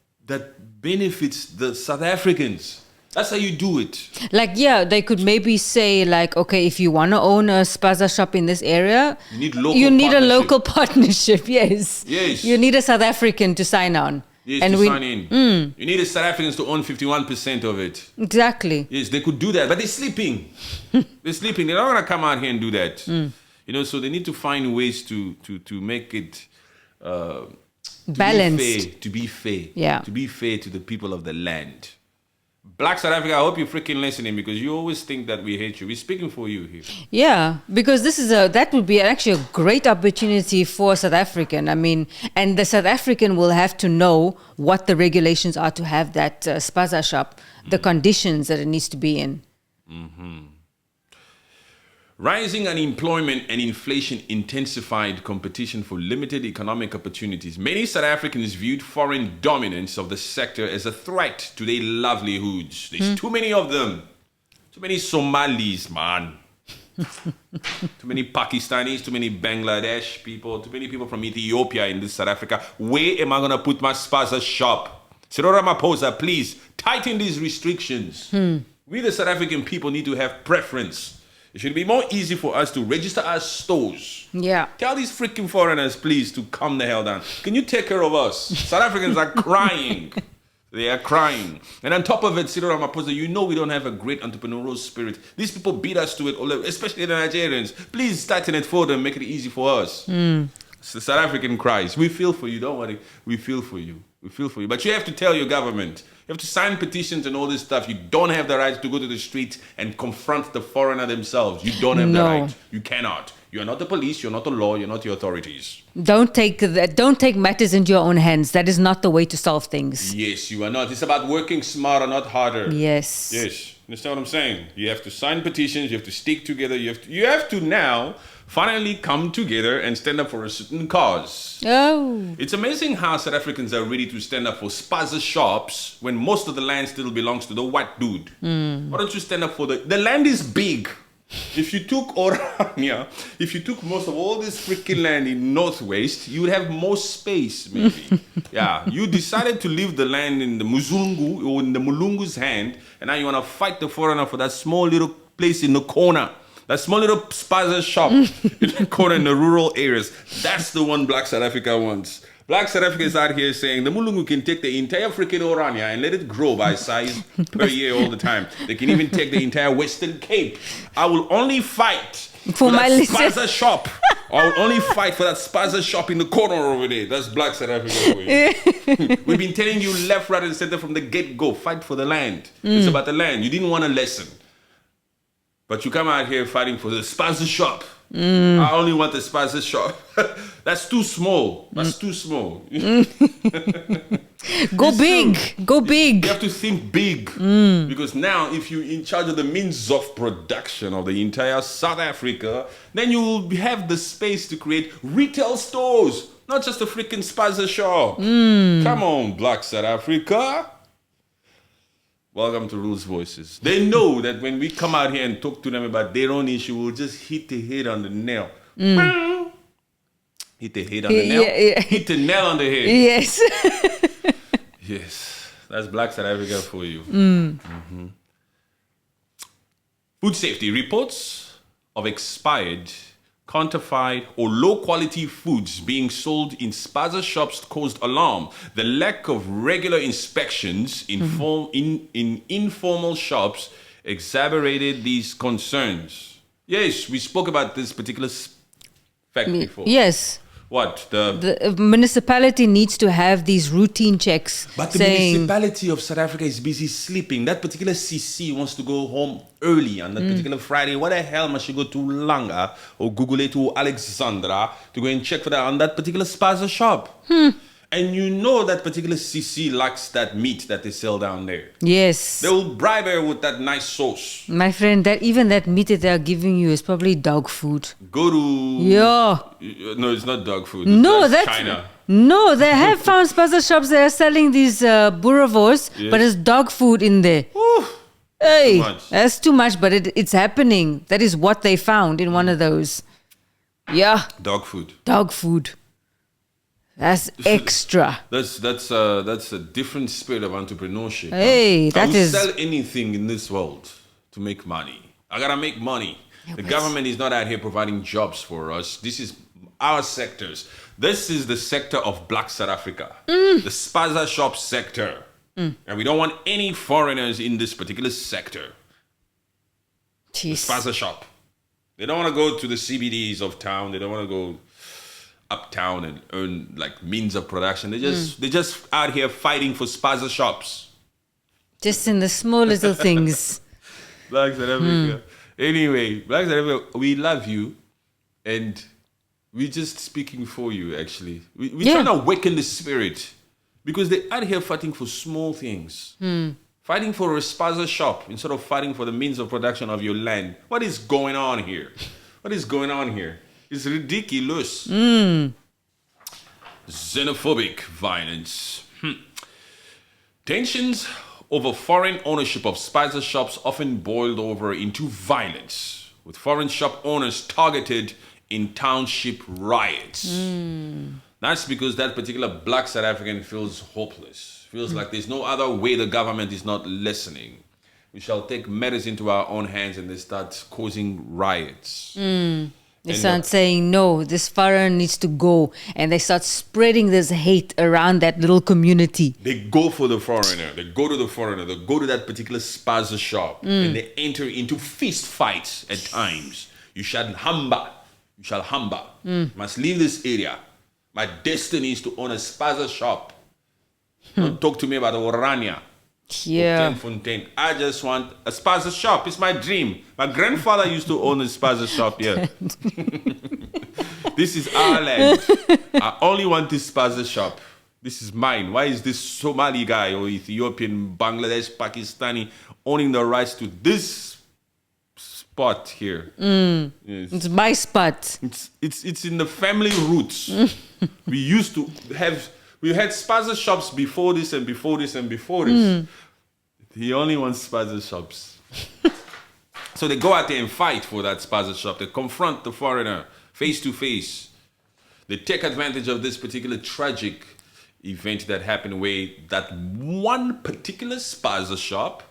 benefits the South Africans. That's how you do it. Like, they could maybe say, like, okay, if you want to own a Spaza shop in this area, you need a local partnership, yes. Yes. You need a South African to sign on. Yes, to sign in. You need the South Africans to own 51% of it. Exactly. Yes, they could do that, but they're sleeping. They're sleeping. They're not going to come out here and do that. So they need to find ways to make it balanced. To be fair. Yeah. To be fair to the people of the land. Black South Africa, I hope you're freaking listening, because you always think that we hate you. We're speaking for you here. Yeah, because that would be actually a great opportunity for South African. I mean, and the South African will have to know what the regulations are to have that Spaza shop, the conditions that it needs to be in. Rising unemployment and inflation intensified competition for limited economic opportunities. Many South Africans viewed foreign dominance of the sector as a threat to their livelihoods. There's too many of them. Too many Somalis, man. Too many Pakistanis, too many Bangladesh people, too many people from Ethiopia in this South Africa. Where am I going to put my Spaza shop? Cyril Ramaphosa, please tighten these restrictions. We, the South African people, need to have preference. It should be more easy for us to register our stores. Yeah. Tell these freaking foreigners, please, to calm the hell down. Can you take care of us? South Africans are crying. They are crying. And on top of it, Cyril Ramaphosa, we don't have a great entrepreneurial spirit. These people beat us to it, especially the Nigerians. Please tighten it for them, make it easy for us. It's the South African cries. We feel for you, don't worry. We feel for you. We feel for you. But you have to tell your government. You have to sign petitions and all this stuff. You don't have the right to go to the streets and confront the foreigner themselves. You don't have the right. You cannot. You're not the police. You're not the law. You're not the authorities. Don't take matters into your own hands. That is not the way to solve things. Yes, you are not. It's about working smarter, not harder. Yes. Yes. Understand what I'm saying? You have to sign petitions. You have to stick together. You have to now finally come together and stand up for a certain cause. Oh. It's amazing how South Africans are ready to stand up for Spaza shops when most of the land still belongs to the white dude. Why don't you stand up for the land is big. If you took Orania, if you took most of all this freaking land in Northwest, you would have more space, maybe. Yeah, you decided to leave the land in the Muzungu or in the Mulungu's hand, and now you want to fight the foreigner for that small little place in the corner. That small little Spaza shop in the corner in the rural areas. That's the one Black South Africa wants. Black South Africa is out here saying the Mulungu can take the entire freaking Orania and let it grow by size per year all the time. They can even take the entire Western Cape. I will only fight for that Spaza shop. I will only fight for that Spaza shop in the corner over there. That's Black South Africa. We've been telling you left, right, and center from the get-go. Fight for the land. It's about the land. You didn't want a lesson. But you come out here fighting for the Spaza shop. I only want the Spaza shop. That's too small. That's too small. Go big. Go big. You have to think big. Because now, if you're in charge of the means of production of the entire South Africa, then you will have the space to create retail stores, not just a freaking Spaza shop. Come on, Black South Africa. Welcome to Rules Voices. They know that when we come out here and talk to them about their own issue, we'll just hit the head on the nail. Hit the head on the nail. Hit the nail on the head. Yes. Yes. That's Black South Africa for you. Food safety reports of expired, counterfeit, or low-quality foods being sold in Spaza shops caused alarm. The lack of regular inspections in informal shops exacerbated these concerns. Yes, we spoke about this particular fact before. Yes. What? The municipality needs to have these routine checks. But the municipality of South Africa is busy sleeping. That particular CC wants to go home early on that particular Friday. What the hell must she go to Langa or Google it to Alexandra to go and check for that on that particular Spaza shop? And you know that particular CC likes that meat that they sell down there. Yes. They will bribe her with that nice sauce. My friend, that meat that they are giving you is probably dog food. Go to... Yeah. No, it's not dog food. No, that's China. No, they have found Spaza shops that are selling these boerewors, but it's dog food in there. Ooh, hey, too much. That's too much, but it's happening. That is what they found in one of those. Yeah. Dog food. Dog food. That's extra. That's a different spirit of entrepreneurship. Hey, I will sell anything in this world to make money. I gotta make money. The government is not out here providing jobs for us. This is our sectors. This is the sector of Black South Africa, the Spaza shop sector, and we don't want any foreigners in this particular sector. Jeez. The Spaza shop. They don't want to go to the CBDs of town. They don't want to go uptown and earn like means of production. They're just out here fighting for Spaza shops. Just in the small little things. Black South Africa. Anyway, Black South Africa, we love you, and we're just speaking for you. Actually, we're trying to awaken the spirit because they're out here fighting for small things, fighting for a Spaza shop instead of fighting for the means of production of your land. What is going on here? What is going on here? It's ridiculous. Xenophobic violence. Tensions over foreign ownership of Spaza shops often boiled over into violence, with foreign shop owners targeted in township riots. That's because that particular Black South African feels hopeless, feels like there's no other way the government is not listening. We shall take matters into our own hands, and they start causing riots. They start saying, no, this foreign needs to go. And they start spreading this hate around that little community. They go for the foreigner. They go to the foreigner. They go to that particular Spaza shop. And they enter into fist fights at times. You shall humba. You shall humba. Must leave this area. My destiny is to own a Spaza shop. Don't talk to me about Orania. Yeah. Fontaine. I just want a Spaza shop. It's my dream. My grandfather used to own a Spaza shop here. This is our land. I only want this Spaza shop. This is mine. Why is this Somali guy or Ethiopian, Bangladesh, Pakistani owning the rights to this spot here? Yes. It's my spot. It's in the family roots. We had Spaza shops before this and before this and before this. He only wants Spaza shops. So they go out there and fight for that Spaza shop. They confront the foreigner face to face. They take advantage of this particular tragic event that happened where that one particular Spaza shop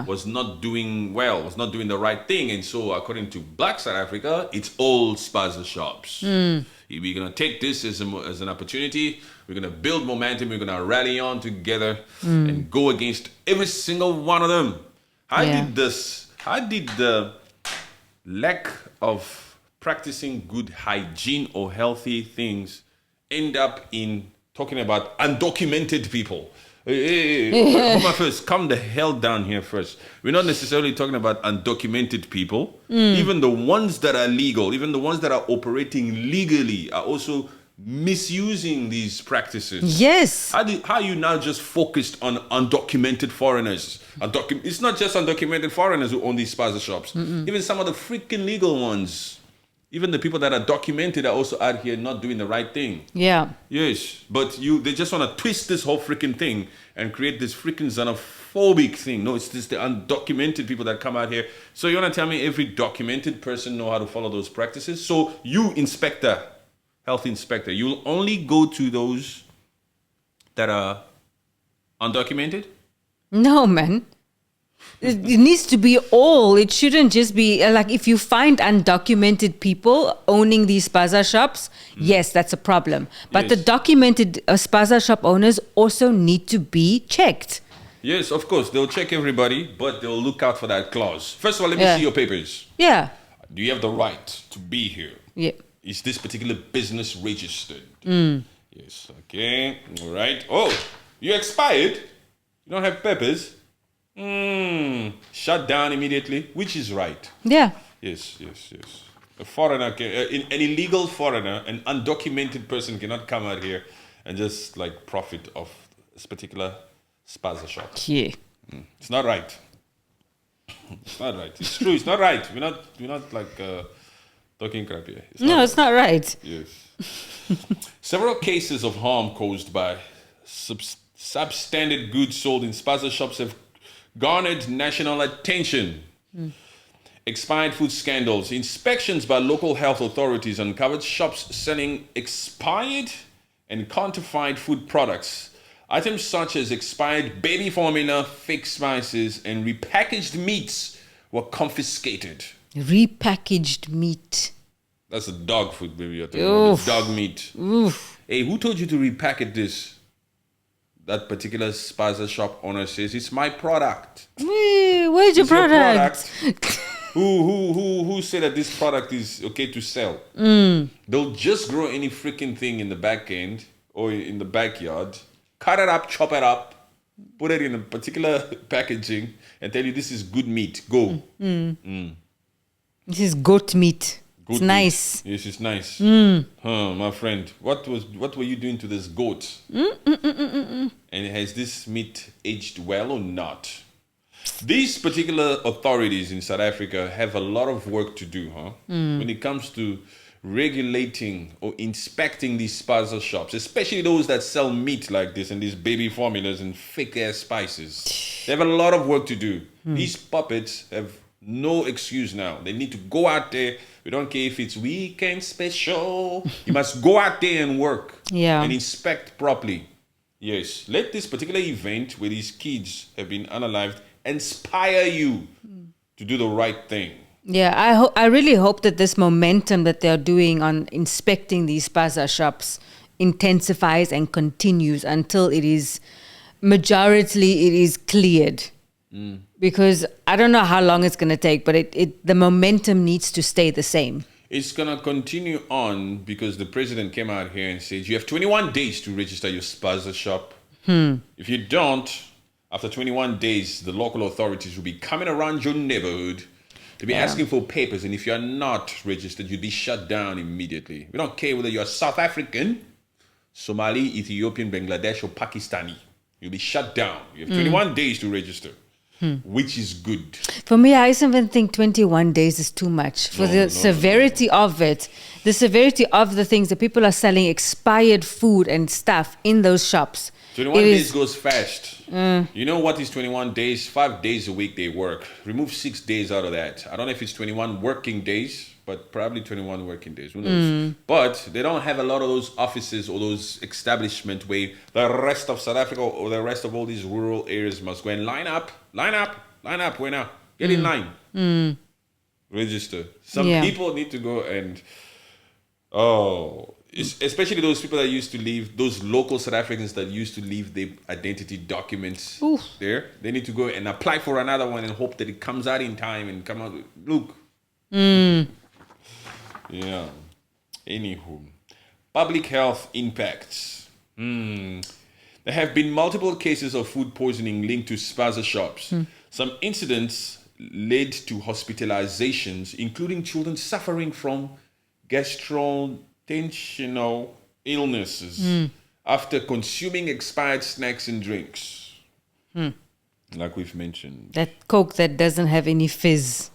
was not doing well, was not doing the right thing. And so according to Black South Africa, it's all Spaza shops. We're going to take this as an opportunity. We're going to build momentum. We're going to rally on together and go against every single one of them. How did the lack of practicing good hygiene or healthy things end up in talking about undocumented people? Hey, hold on first. Calm the hell down here first. We're not necessarily talking about undocumented people. Even the ones that are legal, even the ones that are operating legally are also misusing these practices. Yes. How are you now just focused on undocumented foreigners? It's not just undocumented foreigners who own these spaza shops. Even some of the freaking legal ones. Even the people that are documented are also out here not doing the right thing. Yeah. Yes, but they just want to twist this whole freaking thing and create this freaking xenophobic thing. No, it's just the undocumented people that come out here. So you want to tell me every documented person know how to follow those practices? So you, inspector, health inspector, you'll only go to those that are undocumented? No, man. It needs to be all. It shouldn't just be like if you find undocumented people owning these spaza shops, yes, that's a problem. But the documented spaza shop owners also need to be checked. Yes, of course. They'll check everybody, but they'll look out for that clause. First of all, let me see your papers. Yeah. Do you have the right to be here? Yeah. Is this particular business registered? Yes, okay. All right. Oh, you expired? You don't have papers? Shut down immediately, which is right. Yeah. Yes. A foreigner, an illegal foreigner, an undocumented person cannot come out here and just like profit off this particular spaza shop. Yeah. It's not right. It's not right. It's true. It's not right. We're not like talking crap here. It's not right. Yes. Several cases of harm caused by substandard goods sold in spaza shops have garnered national attention. Expired food scandals. Inspections by local health authorities uncovered shops selling expired and counterfeit food products. Items such as expired baby formula, fake spices, and repackaged meats were confiscated. Repackaged meat. That's a dog food, baby. You're talking about the dog meat. Oof. Hey, who told you to repackage this? That particular spaza shop owner says it's my product. Where's your product? Who said that this product is okay to sell? They'll just grow any freaking thing in the back end or in the backyard, cut it up, chop it up, put it in a particular packaging, and tell you this is good meat. Go. This is goat meat. It's Meat. nice. Yes, it's nice. My friend, what were you doing to this goat? And has this meat aged well or not? These particular authorities in South Africa have a lot of work to do, when it comes to regulating or inspecting these spaza shops, especially those that sell meat like this and these baby formulas and fake ass spices. They have a lot of work to do. These puppets have no excuse now. They need to go out there. We don't care if it's weekend special. You must go out there and work and inspect properly. Yes, let this particular event where these kids have been unalived inspire you to do the right thing. Yeah, I really hope that this momentum that they're doing on inspecting these spaza shops intensifies and continues until it is cleared. Because I don't know how long it's going to take, but the momentum needs to stay the same. It's going to continue on because the president came out here and said, you have 21 days to register your spaza shop. If you don't, after 21 days, the local authorities will be coming around your neighborhood to be asking for papers. And if you're not registered, you'll be shut down immediately. We don't care whether you're South African, Somali, Ethiopian, Bangladesh, or Pakistani. You'll be shut down. You have 21 days to register. Which is good. For me, I even think 21 days is too much for the severity of it. The severity of the things that people are selling expired food and stuff in those shops. 21 days goes fast. You know what is 21 days? 5 days a week they work. Remove 6 days out of that. I don't know if it's 21 working days, but probably 21 working days. Who knows? But they don't have a lot of those offices or those establishments where the rest of South Africa or the rest of all these rural areas must go and line up. Where now? Get in line. Register. Some people need to go and, especially those people that used to leave, those local South Africans that used to leave their identity documents there. They need to go and apply for another one and hope that it comes out in time and come out. Look. Yeah. Anywho. Public health impacts. There have been multiple cases of food poisoning linked to Spaza Shops. Some incidents led to hospitalizations, including children suffering from gastrointestinal illnesses after consuming expired snacks and drinks. Like we've mentioned. That Coke that doesn't have any fizz.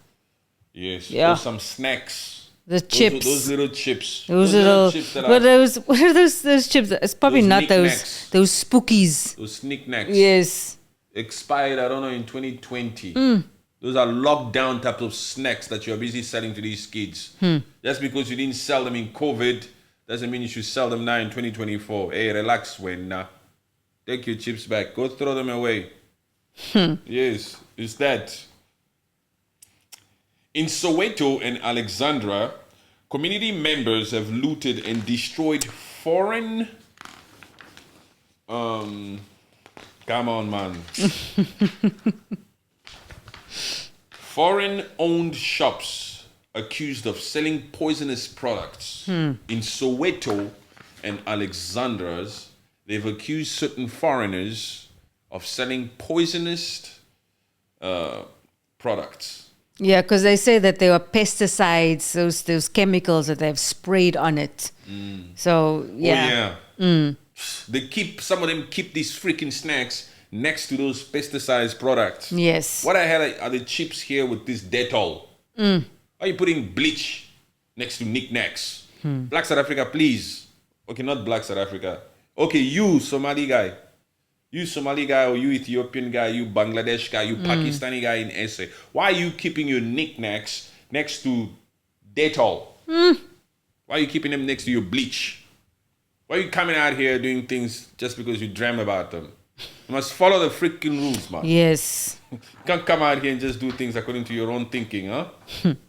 Yes. Yeah. Or some snacks. The chips. Those little chips. Those little chips that what are those chips? It's probably Those not those knickknacks. those spookies. Those knickknacks. Yes. Expired, I don't know, in 2020. Those are lockdown types of snacks that you're busy selling to these kids. Just because you didn't sell them in COVID doesn't mean you should sell them now in 2024. Hey, relax, when take your chips back. Go throw them away. Yes, it's that. In Soweto and Alexandra, community members have looted and destroyed foreign... come on, man. Foreign-owned shops accused of selling poisonous products. In Soweto and Alexandra's, they've accused certain foreigners of selling poisonous products. Yeah, because they say that there were pesticides, those chemicals that they've sprayed on it. So yeah. Oh, yeah. Some of them keep these freaking snacks next to those pesticide products. Yes. What the hell are the chips here with this Dettol? Why are you putting bleach next to knickknacks? Black South Africa, please. Okay, not Black South Africa. Okay, you Somali guy. You Somali guy or you Ethiopian guy, you Bangladesh guy, you Pakistani guy in SA. Why are you keeping your knickknacks next to Dettol? Why are you keeping them next to your bleach? Why are you coming out here doing things just because you dream about them? You must follow the freaking rules, man. Yes. You can't come out here and just do things according to your own thinking, huh?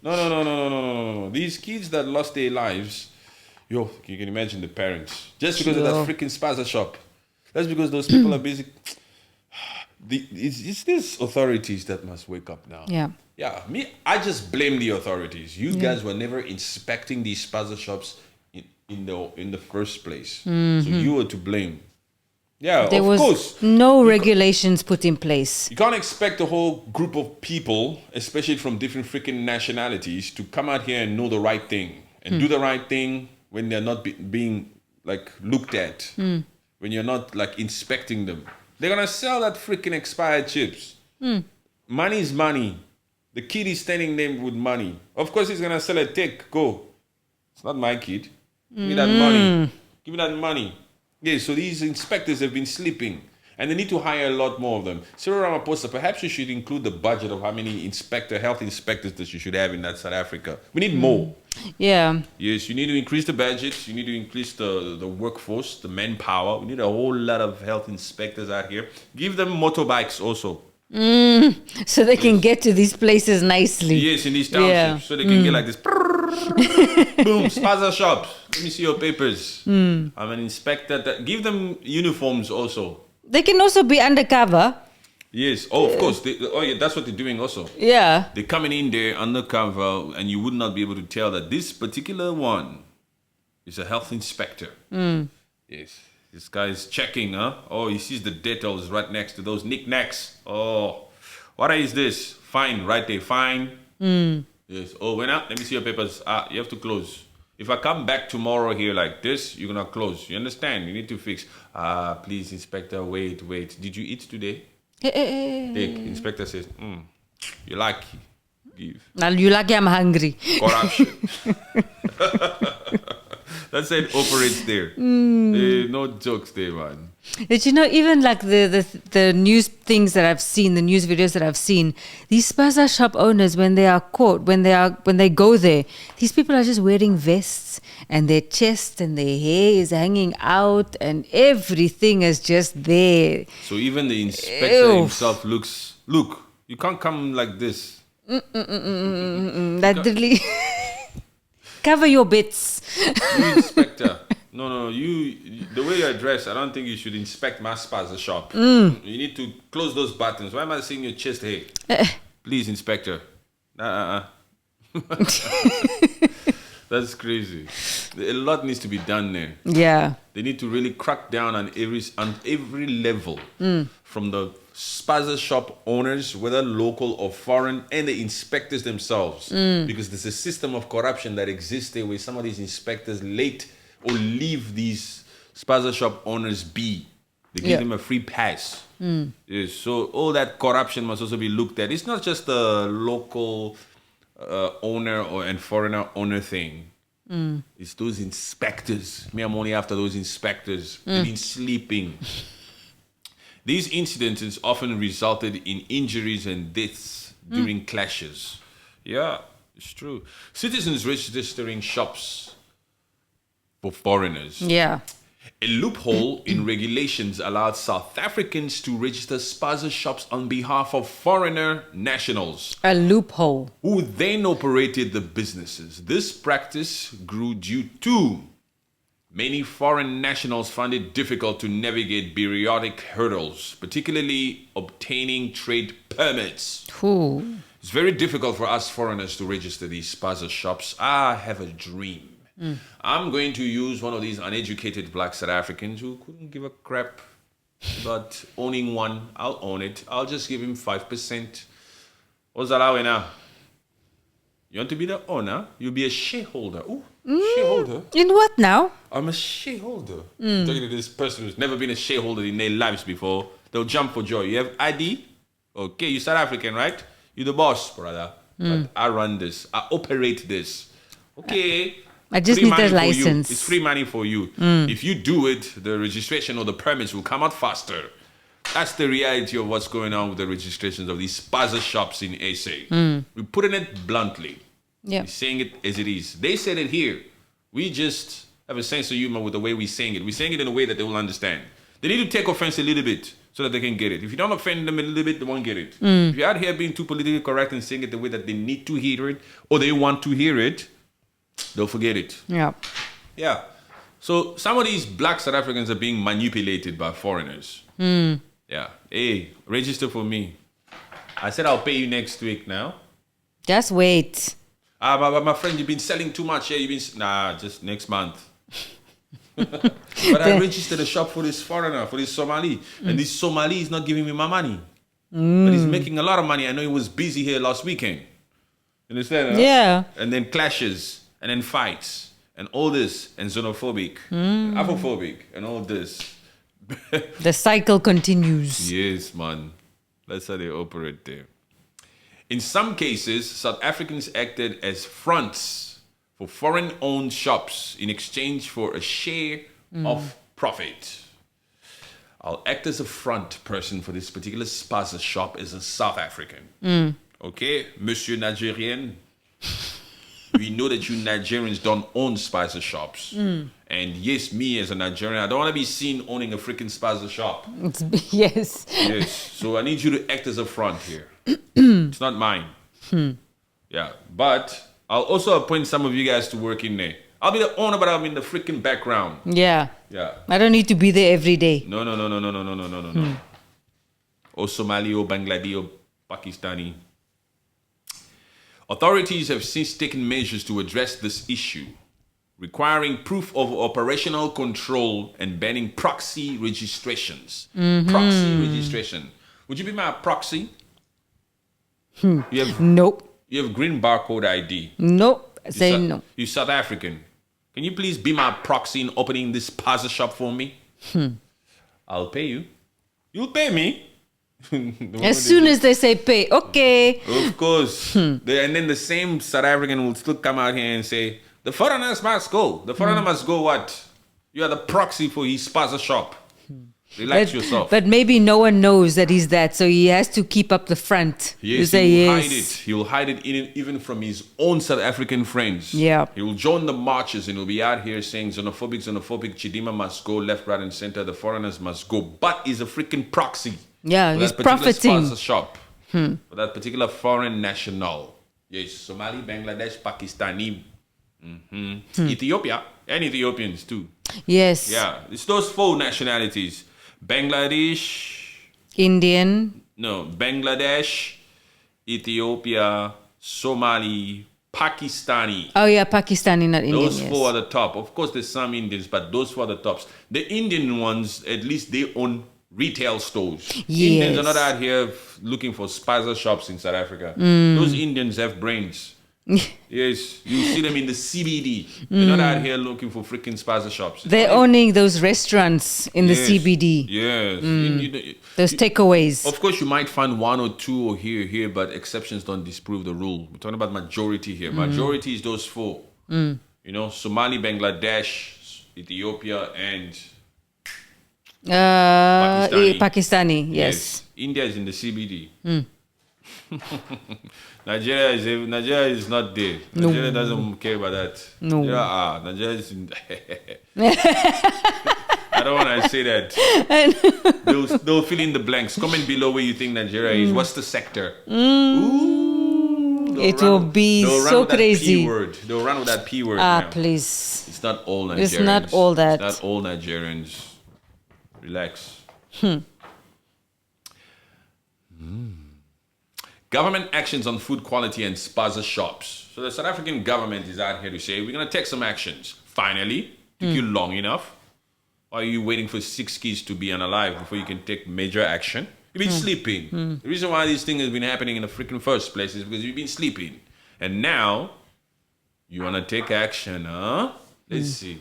No. These kids that lost their lives, you can imagine the parents. Just because of that freaking Spaza shop. That's because those people are busy. It's these authorities that must wake up now. Yeah. Yeah, I just blame the authorities. You guys were never inspecting these Spaza shops in the first place. So you were to blame. Yeah, There of course. no regulations put in place. You can't expect a whole group of people, especially from different freaking nationalities, to come out here and know the right thing and do the right thing when they're not being like looked at. When you're not like inspecting them. They're gonna sell that freaking expired chips. Money is money. The kid is standing there with money. Of course he's gonna sell it. Take, go. It's not my kid. Give me that money. Give me that money. Yeah, so these inspectors have been sleeping. And they need to hire a lot more of them. Cyril Ramaphosa, perhaps you should include the budget of how many health inspectors that you should have in that South Africa. We need more. Yeah. Yes, you need to increase the budget. You need to increase the workforce, the manpower. We need a whole lot of health inspectors out here. Give them motorbikes also. So they can get to these places nicely. Yes, in these townships. So they can get like this. Boom, Spaza Shops. Let me see your papers. I'm an inspector. Give them uniforms also. They can also be undercover. Yes. Oh, of course. Yeah, that's what they're doing also. Yeah. They're coming in there undercover, and you would not be able to tell that this particular one is a health inspector. Yes. This guy is checking, huh? Oh, he sees the Dettol is right next to those knickknacks. Oh, what is this? Fine, right there, fine. Yes. Oh, went out. Let me see your papers. You have to close. If I come back tomorrow here like this, you're gonna close. You understand? You need to fix. Please, Inspector, wait. Did you eat today? Take. Inspector says, you lucky. Give. Now you lucky I'm hungry. Corruption. That's how it operates there. No jokes there, man. But even like the news things that I've seen, the news videos that I've seen, these Spaza shop owners, when they are caught, when they go there, these people are just wearing vests and their chest and their hair is hanging out and everything is just there. So even the inspector himself look, you can't come like this. That really cover your bits. You inspector. No, the way you're dressed, I don't think you should inspect my Spaza shop. You need to close those buttons. Why am I seeing your chest hair? Please, inspector. That's That's crazy. A lot needs to be done there. Yeah. They need to really crack down on every level, from the Spaza shop owners, whether local or foreign, and the inspectors themselves. Because there's a system of corruption that exists there where some of these inspectors leave these Spaza shop owners be. They give them a free pass. Yes, so all that corruption must also be looked at. It's not just the local owner and foreigner owner thing. It's those inspectors. Me, I'm only after those inspectors. They've been sleeping. These incidents often resulted in injuries and deaths during clashes. Yeah, it's true. Citizens registering shops for foreigners. Yeah. A loophole in regulations allowed South Africans to register Spaza shops on behalf of foreigner nationals. A loophole. Who then operated the businesses. This practice grew due to many foreign nationals found it difficult to navigate bureaucratic hurdles, particularly obtaining trade permits. Ooh. It's very difficult for us foreigners to register these Spaza shops. I have a dream. I'm going to use one of these uneducated black South Africans who couldn't give a crap about owning one. I'll own it. I'll just give him 5%. What's that allowing now? You want to be the owner? You'll be a shareholder. Ooh, shareholder? In what now? I'm a shareholder. Talking to this person who's never been a shareholder in their lives before. They'll jump for joy. You have ID? Okay, you're South African, right? You're the boss, brother. But I run this. I operate this. Okay. I just Free need the money for you. license. It's free money for you. If you do it, the registration or the permits will come out faster. That's the reality of what's going on with the registrations of these Spaza shops in SA. We're putting it bluntly. Yeah. We're saying it as it is. They said it here. We just have a sense of humor with the way we're saying it. We're saying it in a way that they will understand. They need to take offense a little bit so that they can get it. If you don't offend them a little bit, they won't get it. If you're out here being too politically correct and saying it the way that they need to hear it or they want to hear it, they'll forget it. Yeah. Yeah. So some of these black South Africans are being manipulated by foreigners. Yeah. Hey, register for me. I said I'll pay you next week now. Just wait. But my friend, you've been selling too much. Yeah, just next month. But I registered a shop for this foreigner, for this Somali. And this Somali is not giving me my money. But he's making a lot of money. I know he was busy here last weekend. You understand? Huh? Yeah. And then clashes. And then fights. And all this. And xenophobic. And Afrophobic. And all this. The cycle continues. Yes, man. That's how they operate there. In some cases, South Africans acted as fronts for foreign-owned shops in exchange for a share of profit. I'll act as a front person for this particular Spaza shop as a South African. Okay, Monsieur Nigerian. We know that you Nigerians don't own Spaza shops. And yes, me as a Nigerian, I don't want to be seen owning a freaking Spaza shop. Yes. Yes. So I need you to act as a front here. It's not mine. Yeah. But I'll also appoint some of you guys to work in there. I'll be the owner, but I'm in the freaking background. Yeah. Yeah. I don't need to be there every day. No. Or Somali or Bangladesh or Pakistani. Authorities have since taken measures to address this issue, requiring proof of operational control and banning proxy registrations. Proxy registration. Would you be my proxy? Nope. You have green barcode ID. Nope. Say no. You South African. Can you please be my proxy in opening this Spaza shop for me? I'll pay you. You'll pay me. As soon as they say pay, okay. Of course. And then the same South African will still come out here and say, the foreigners must go. The foreigner must go what? You are the proxy for his Spaza shop. Relax yourself. But maybe no one knows that he's that, so he has to keep up the front. Yes, say he will yes. hide it. He will hide it even from his own South African friends. Yeah. He will join the marches and he'll be out here saying xenophobic, Chidima must go, left, right, and center. The foreigners must go. But he's a freaking proxy. Yeah, he's profiting. Spaza shop. For that particular foreign national. Yes, Somali, Bangladesh, Pakistani, Ethiopia, and Ethiopians too. Yes. Yeah, it's those four nationalities. Bangladesh, Indian. no, Bangladesh, Ethiopia, Somali, Pakistani. Oh yeah, Pakistani, not Indian. Those yes. four are the top. Of course, there's some Indians, but those four are the tops. The Indian ones, at least they own retail stores. Indians are not out here looking for Spaza shops in South Africa. Those Indians have brains. Yes, you see them in the CBD. They're not out here looking for freaking Spaza shops. They're owning those restaurants in the CBD. Yes. Those takeaways. Of course, you might find one or two or here, but exceptions don't disprove the rule. We're talking about majority here. Majority is those four. You know, Somali, Bangladesh, Ethiopia, and Pakistani, yes. India is in the CBD. Nigeria is not there. Nigeria doesn't care about that. No. Nigeria is in I don't want to say that. They'll fill in the blanks. Comment below where you think Nigeria is. What's the sector? Ooh, it will be so crazy. They'll run with that P word. Now. Please. It's not all Nigerians. It's not all that. It's not all Nigerians. Relax. Government actions on food quality and Spaza shops. So the South African government is out here to say, we're going to take some actions. Finally, took you long enough? Or are you waiting for 6 kids to be unalive before you can take major action? You've been sleeping. The reason why this thing has been happening in the freaking first place is because you've been sleeping. And now, you want to take action, huh? Let's see.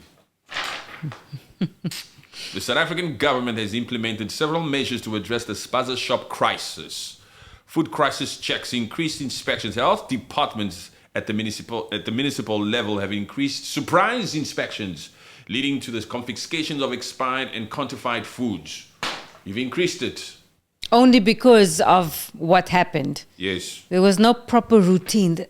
The South African government has implemented several measures to address the Spaza shop crisis. Food crisis checks, increased inspections. Health departments at the municipal level have increased surprise inspections, leading to the confiscation of expired and counterfeit foods. You've increased it. Only because of what happened. Yes. There was no proper routine.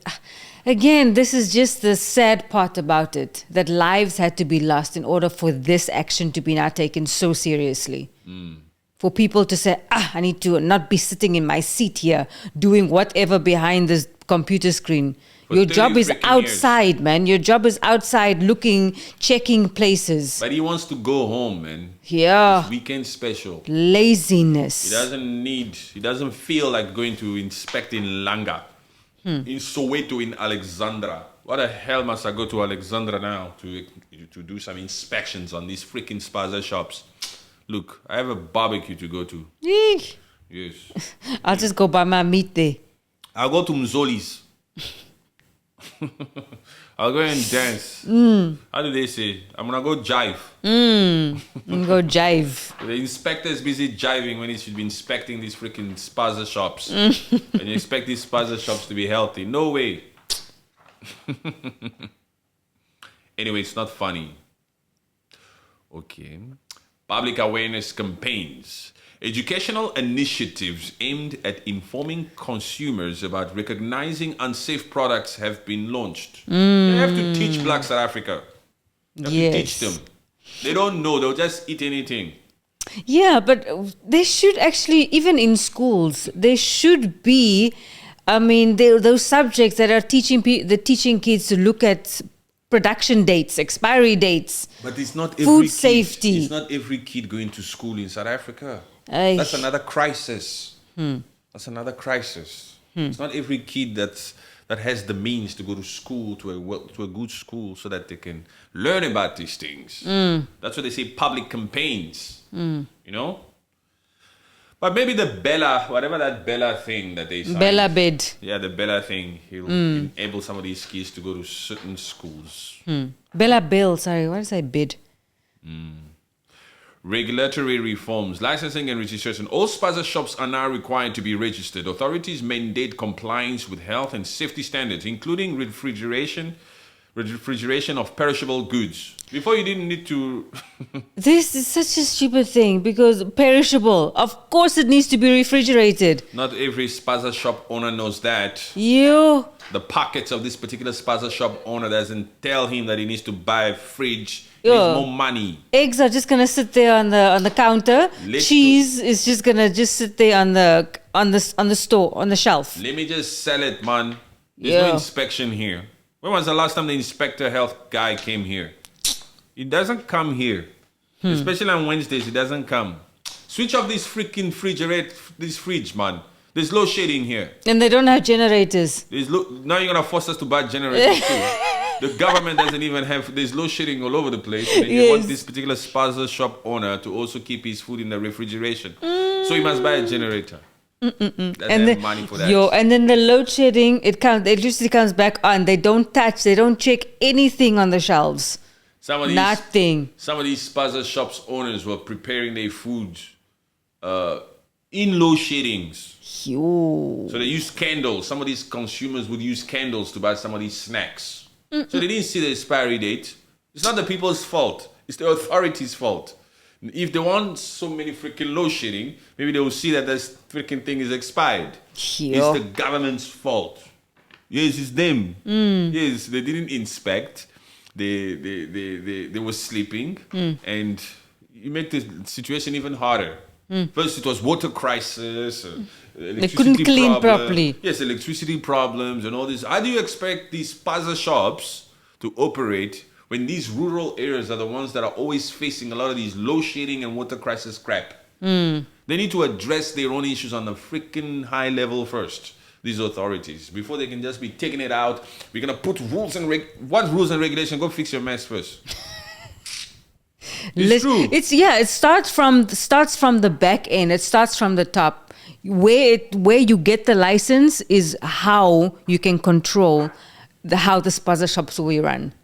Again, this is just the sad part about it, that lives had to be lost in order for this action to be now taken so seriously. For people to say, I need to not be sitting in my seat here doing whatever behind this computer screen. Your job is outside, man. Your job is outside looking, checking places. But he wants to go home, man. Yeah. It's weekend special. Laziness. He doesn't feel like going to inspect in Langa, in Soweto, in Alexandra. What the hell must I go to Alexandra now to do some inspections on these freaking Spaza shops? Look, I have a barbecue to go to. Eek. Yes. I'll just go buy my meat there. I'll go to Mzoli's. I'll go and dance. How do they say? I'm gonna go jive. Go jive. The inspector's busy jiving when he should be inspecting these freaking Spaza shops. And you expect these Spaza shops to be healthy. No way. Anyway, it's not funny. Okay. Public awareness campaigns. Educational initiatives aimed at informing consumers about recognizing unsafe products have been launched. You have to teach Black South Africa. You have to teach them. They don't know. They'll just eat anything. Yeah, but they should actually, even in schools, there should be, those subjects that are teaching kids to look at production dates, expiry dates, but it's not every food kid. safety. It's not every kid going to school in South Africa. Ay. That's another crisis. That's another crisis. It's not every kid that has the means to go to school, to a good school, so that they can learn about these things. That's what they say, public campaigns. You know? But maybe the Bella, whatever that Bella thing that they signed. Bella bed. Yeah, the Bella thing. He'll enable some of these kids to go to certain schools. Bella Bill, sorry, what did I say? Bid. Regulatory reforms, licensing and registration. All Spaza shops are now required to be registered. Authorities mandate compliance with health and safety standards, including refrigeration of perishable goods. Before, you didn't need to... This is such a stupid thing, because perishable, of course it needs to be refrigerated. Not every Spaza shop owner knows that. The pockets of this particular Spaza shop owner doesn't tell him that he needs to buy a fridge. He needs more money. Eggs are just gonna sit there on the counter. Cheese is just gonna sit there on the store, on the shelf. Let me just sell it, man. There's no inspection here. When was the last time the inspector health guy came here? He doesn't come here. Especially on Wednesdays, he doesn't come. Switch off this freaking fridge, man. There's load shedding here. And they don't have generators. Now you're gonna force us to buy generators too. The government doesn't even have. There's load shedding all over the place, and then you want this particular Spaza shop owner to also keep his food in the refrigeration. So he must buy a generator. Doesn't have money for that. And then the load shedding, the electricity comes back on. They don't touch. They don't check anything on the shelves. Nothing. Some of these Spaza shops owners were preparing their food in load sheddings. Yo. So they use candles. Some of these consumers would use candles to buy some of these snacks. So they didn't see the expiry date. It's not the people's fault. It's the authorities' fault. If they want so many freaking load shedding, maybe they will see that this freaking thing is expired. It's the government's fault. Yes, it's them. Yes, they didn't inspect. They were sleeping, and you make the situation even harder. First, it was water crisis. They couldn't clean properly. Yes, electricity problems and all this. How do you expect these Spaza shops to operate when these rural areas are the ones that are always facing a lot of these load shedding and water crisis crap? They need to address their own issues on the freaking high level first, these authorities, before they can just be taking it out. We're going to put rules and what rules and regulation? Go fix your mess first. It's true. It starts from the back end. It starts from the top. Where you get the license is how you can control how the Spaza shops will run.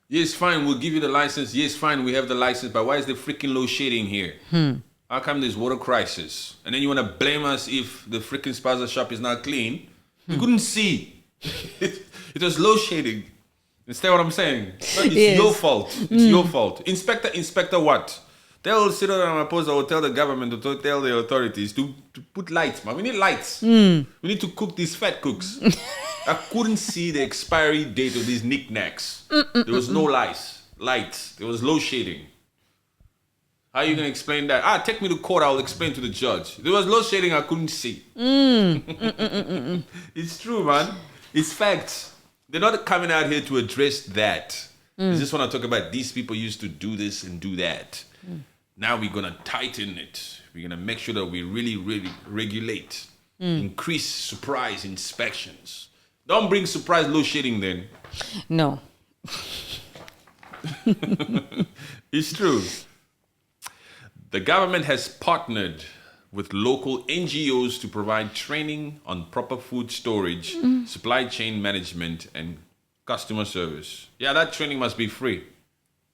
Yes, fine, we'll give you the license. Yes, fine, we have the license, but why is there freaking load shedding here? How come there's water crisis? And then you want to blame us if the freaking Spaza shop is not clean? You couldn't see. It was load shedding. Understand what I'm saying? It's your fault. It's your fault. Inspector what? Tell Cyril Ramaphosa or tell the government or tell the authorities to put lights, man. We need lights. We need to cook these fat cooks. I couldn't see the expiry date of these knickknacks. There was no lights. There was load shedding. How are you going to explain that? Take me to court. I'll explain to the judge. There was load shedding I couldn't see. It's true, man. It's facts. They're not coming out here to address that. They just want to talk about these people used to do this and do that. Now we're going to tighten it. We're going to make sure that we really, really regulate. Increase surprise inspections. Don't bring surprise load shedding then. No. It's true. The government has partnered with local NGOs to provide training on proper food storage, supply chain management, and customer service. Yeah, that training must be free.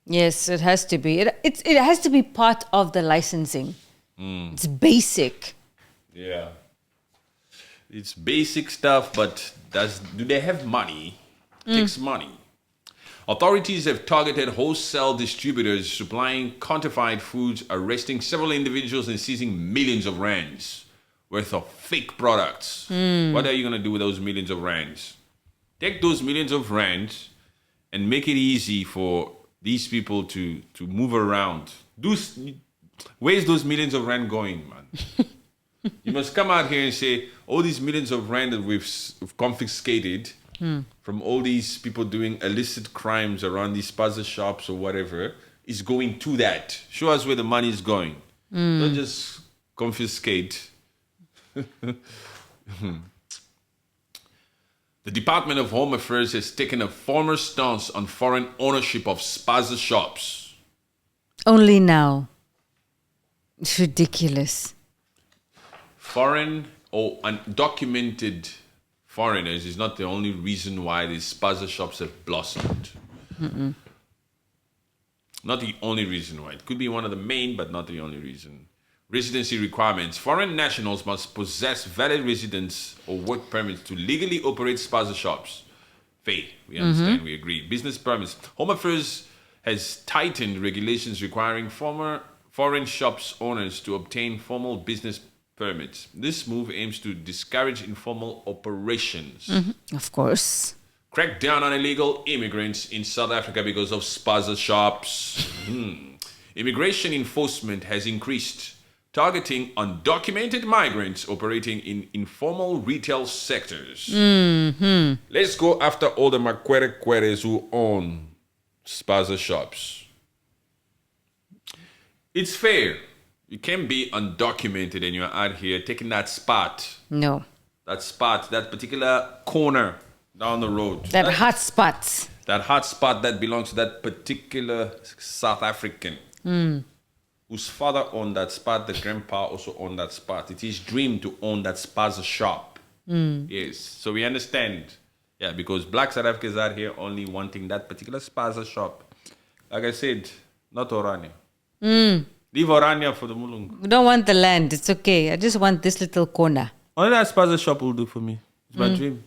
Yes, it has to be. It has to be part of the licensing. It's basic. Yeah. It's basic stuff, but do they have money? It takes money. Authorities have targeted wholesale distributors supplying counterfeit foods, arresting several individuals and seizing millions of rands worth of fake products. What are you going to do with those millions of rands? Take those millions of rands and make it easy for these people to move around. Where's those millions of rand going, man? You must come out here and say, all these millions of rand that we've confiscated from all these people doing illicit crimes around these Spaza shops or whatever is going to that. Show us where the money is going. Don't just confiscate. The Department of Home Affairs has taken a former stance on foreign ownership of Spaza shops. Only now. It's ridiculous. Foreign or undocumented foreigners is not the only reason why these Spaza shops have blossomed. Not the only reason why. It could be one of the main, but not the only reason. Residency requirements. Foreign nationals must possess valid residence or work permits to legally operate Spaza shops. Faye, we understand, we agree. Business permits. Home Affairs has tightened regulations requiring foreign shops owners to obtain formal business permits. This move aims to discourage informal operations. Of course. Crack down on illegal immigrants in South Africa because of Spaza shops. Immigration enforcement has increased, targeting undocumented migrants operating in informal retail sectors. Let's go after all the Makwere who own Spaza shops. It's fair. You can't be undocumented and you're out here taking that spot. No. That particular corner down the road. That hot spot. That hot spot that belongs to that particular South African. Whose father owned that spot, the grandpa also owned that spot. It's his dream to own that Spaza shop. Yes. So we understand. Yeah, because black South Africans out here only wanting that particular Spaza shop. Like I said, not Orania. Leave Orania for the Mulungu. We don't want the land. It's okay. I just want this little corner. Only that Spaza shop will do for me. It's my dream.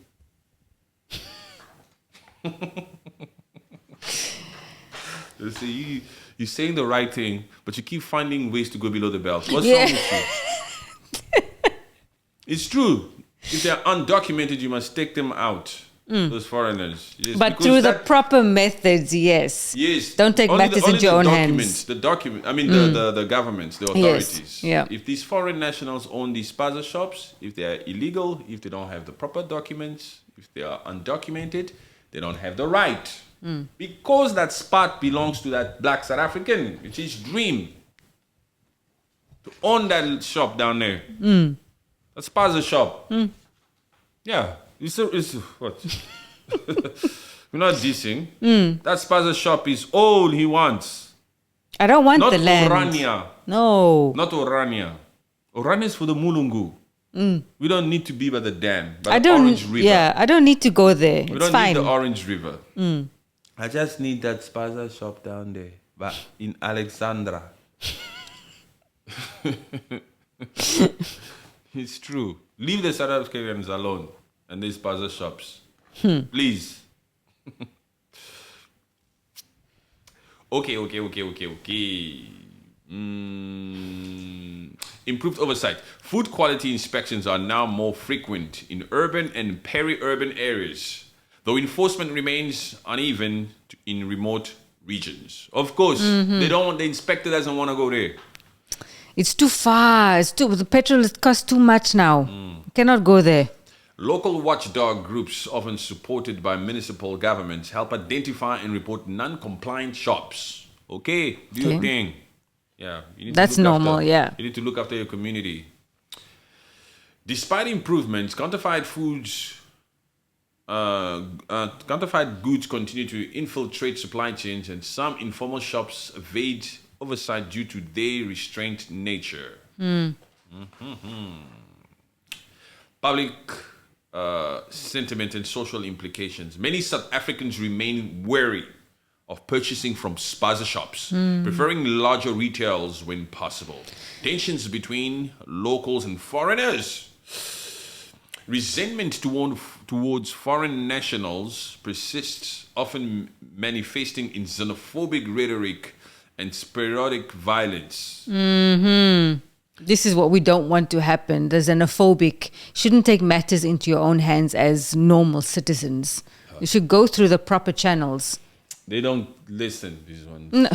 You see, you're saying the right thing, but you keep finding ways to go below the belt. What's wrong with you? It's true. If they're undocumented, you must take them out. Those foreigners. Yes, but through the proper methods, yes. Yes. Don't take matters into your own hands. The governments, the authorities. Yes. Yeah. If these foreign nationals own these Spaza shops, if they are illegal, if they don't have the proper documents, if they are undocumented, they don't have the right. Because that spot belongs to that black South African. It's his dream to own that shop down there. That Spaza shop. Yeah. It's what? We're not dissing. That Spaza shop is all he wants. I don't want not the land. Orania. No. Not Orania. Orania is for the Mulungu. We don't need to be by the dam, by the Orange River. Yeah, I don't need to go there. We It's don't fine. need the Orange River. I just need that Spaza shop down there, but in Alexandra. It's true. Leave the South Africans alone and these Spaza shops. Please. Okay. Improved oversight. Food quality inspections are now more frequent in urban and peri-urban areas, though enforcement remains uneven in remote regions. Of course, the inspector doesn't want to go there. It's too far. The petrol costs too much now. Cannot go there. Local watchdog groups, often supported by municipal governments, help identify and report non-compliant shops. Okay, do your thing. Yeah, you need That's to look normal. You need to look after your community. Despite improvements, counterfeit goods continue to infiltrate supply chains, and some informal shops evade oversight due to their restrained nature. Public sentiment and social implications. Many South Africans remain wary of purchasing from Spaza shops, preferring larger retails when possible. Tensions between locals and foreigners. Resentment towards foreign nationals persists, often manifesting in xenophobic rhetoric and sporadic violence. This is what we don't want to happen. The xenophobic shouldn't take matters into your own hands as normal citizens. You should go through the proper channels. They don't listen, these ones. No.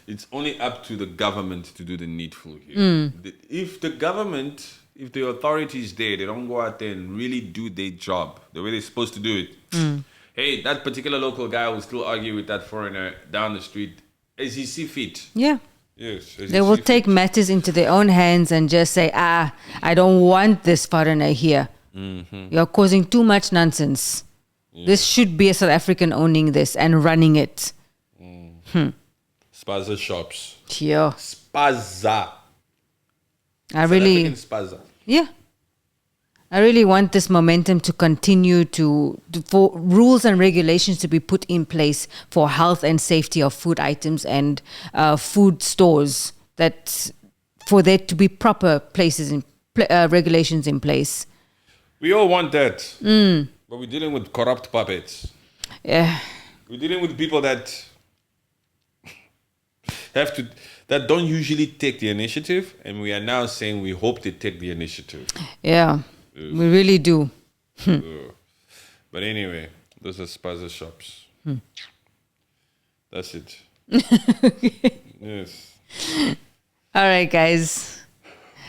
It's only up to the government to do the needful here. If the authorities there, they don't go out there and really do their job the way they're supposed to do it. Hey, that particular local guy will still argue with that foreigner down the street as he see fit. Yeah. Yes. They will take matters into their own hands and just say, I don't want this foreigner here. You're causing too much nonsense. This should be a South African owning this and running it. Spaza shops. Yeah. Spaza. I really, Spaza. yeah. I really want this momentum to continue for rules and regulations to be put in place for health and safety of food items and food stores, that for there to be proper regulations in place. We all want that. But we're dealing with corrupt puppets. Yeah. We're dealing with people that that don't usually take the initiative, and we are now saying we hope they take the initiative. Yeah. We really do. But anyway, those are Spaza shops. That's it. Yes. All right, guys.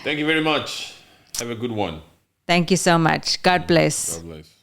Thank you very much. Have a good one. Thank you so much. God bless. God bless.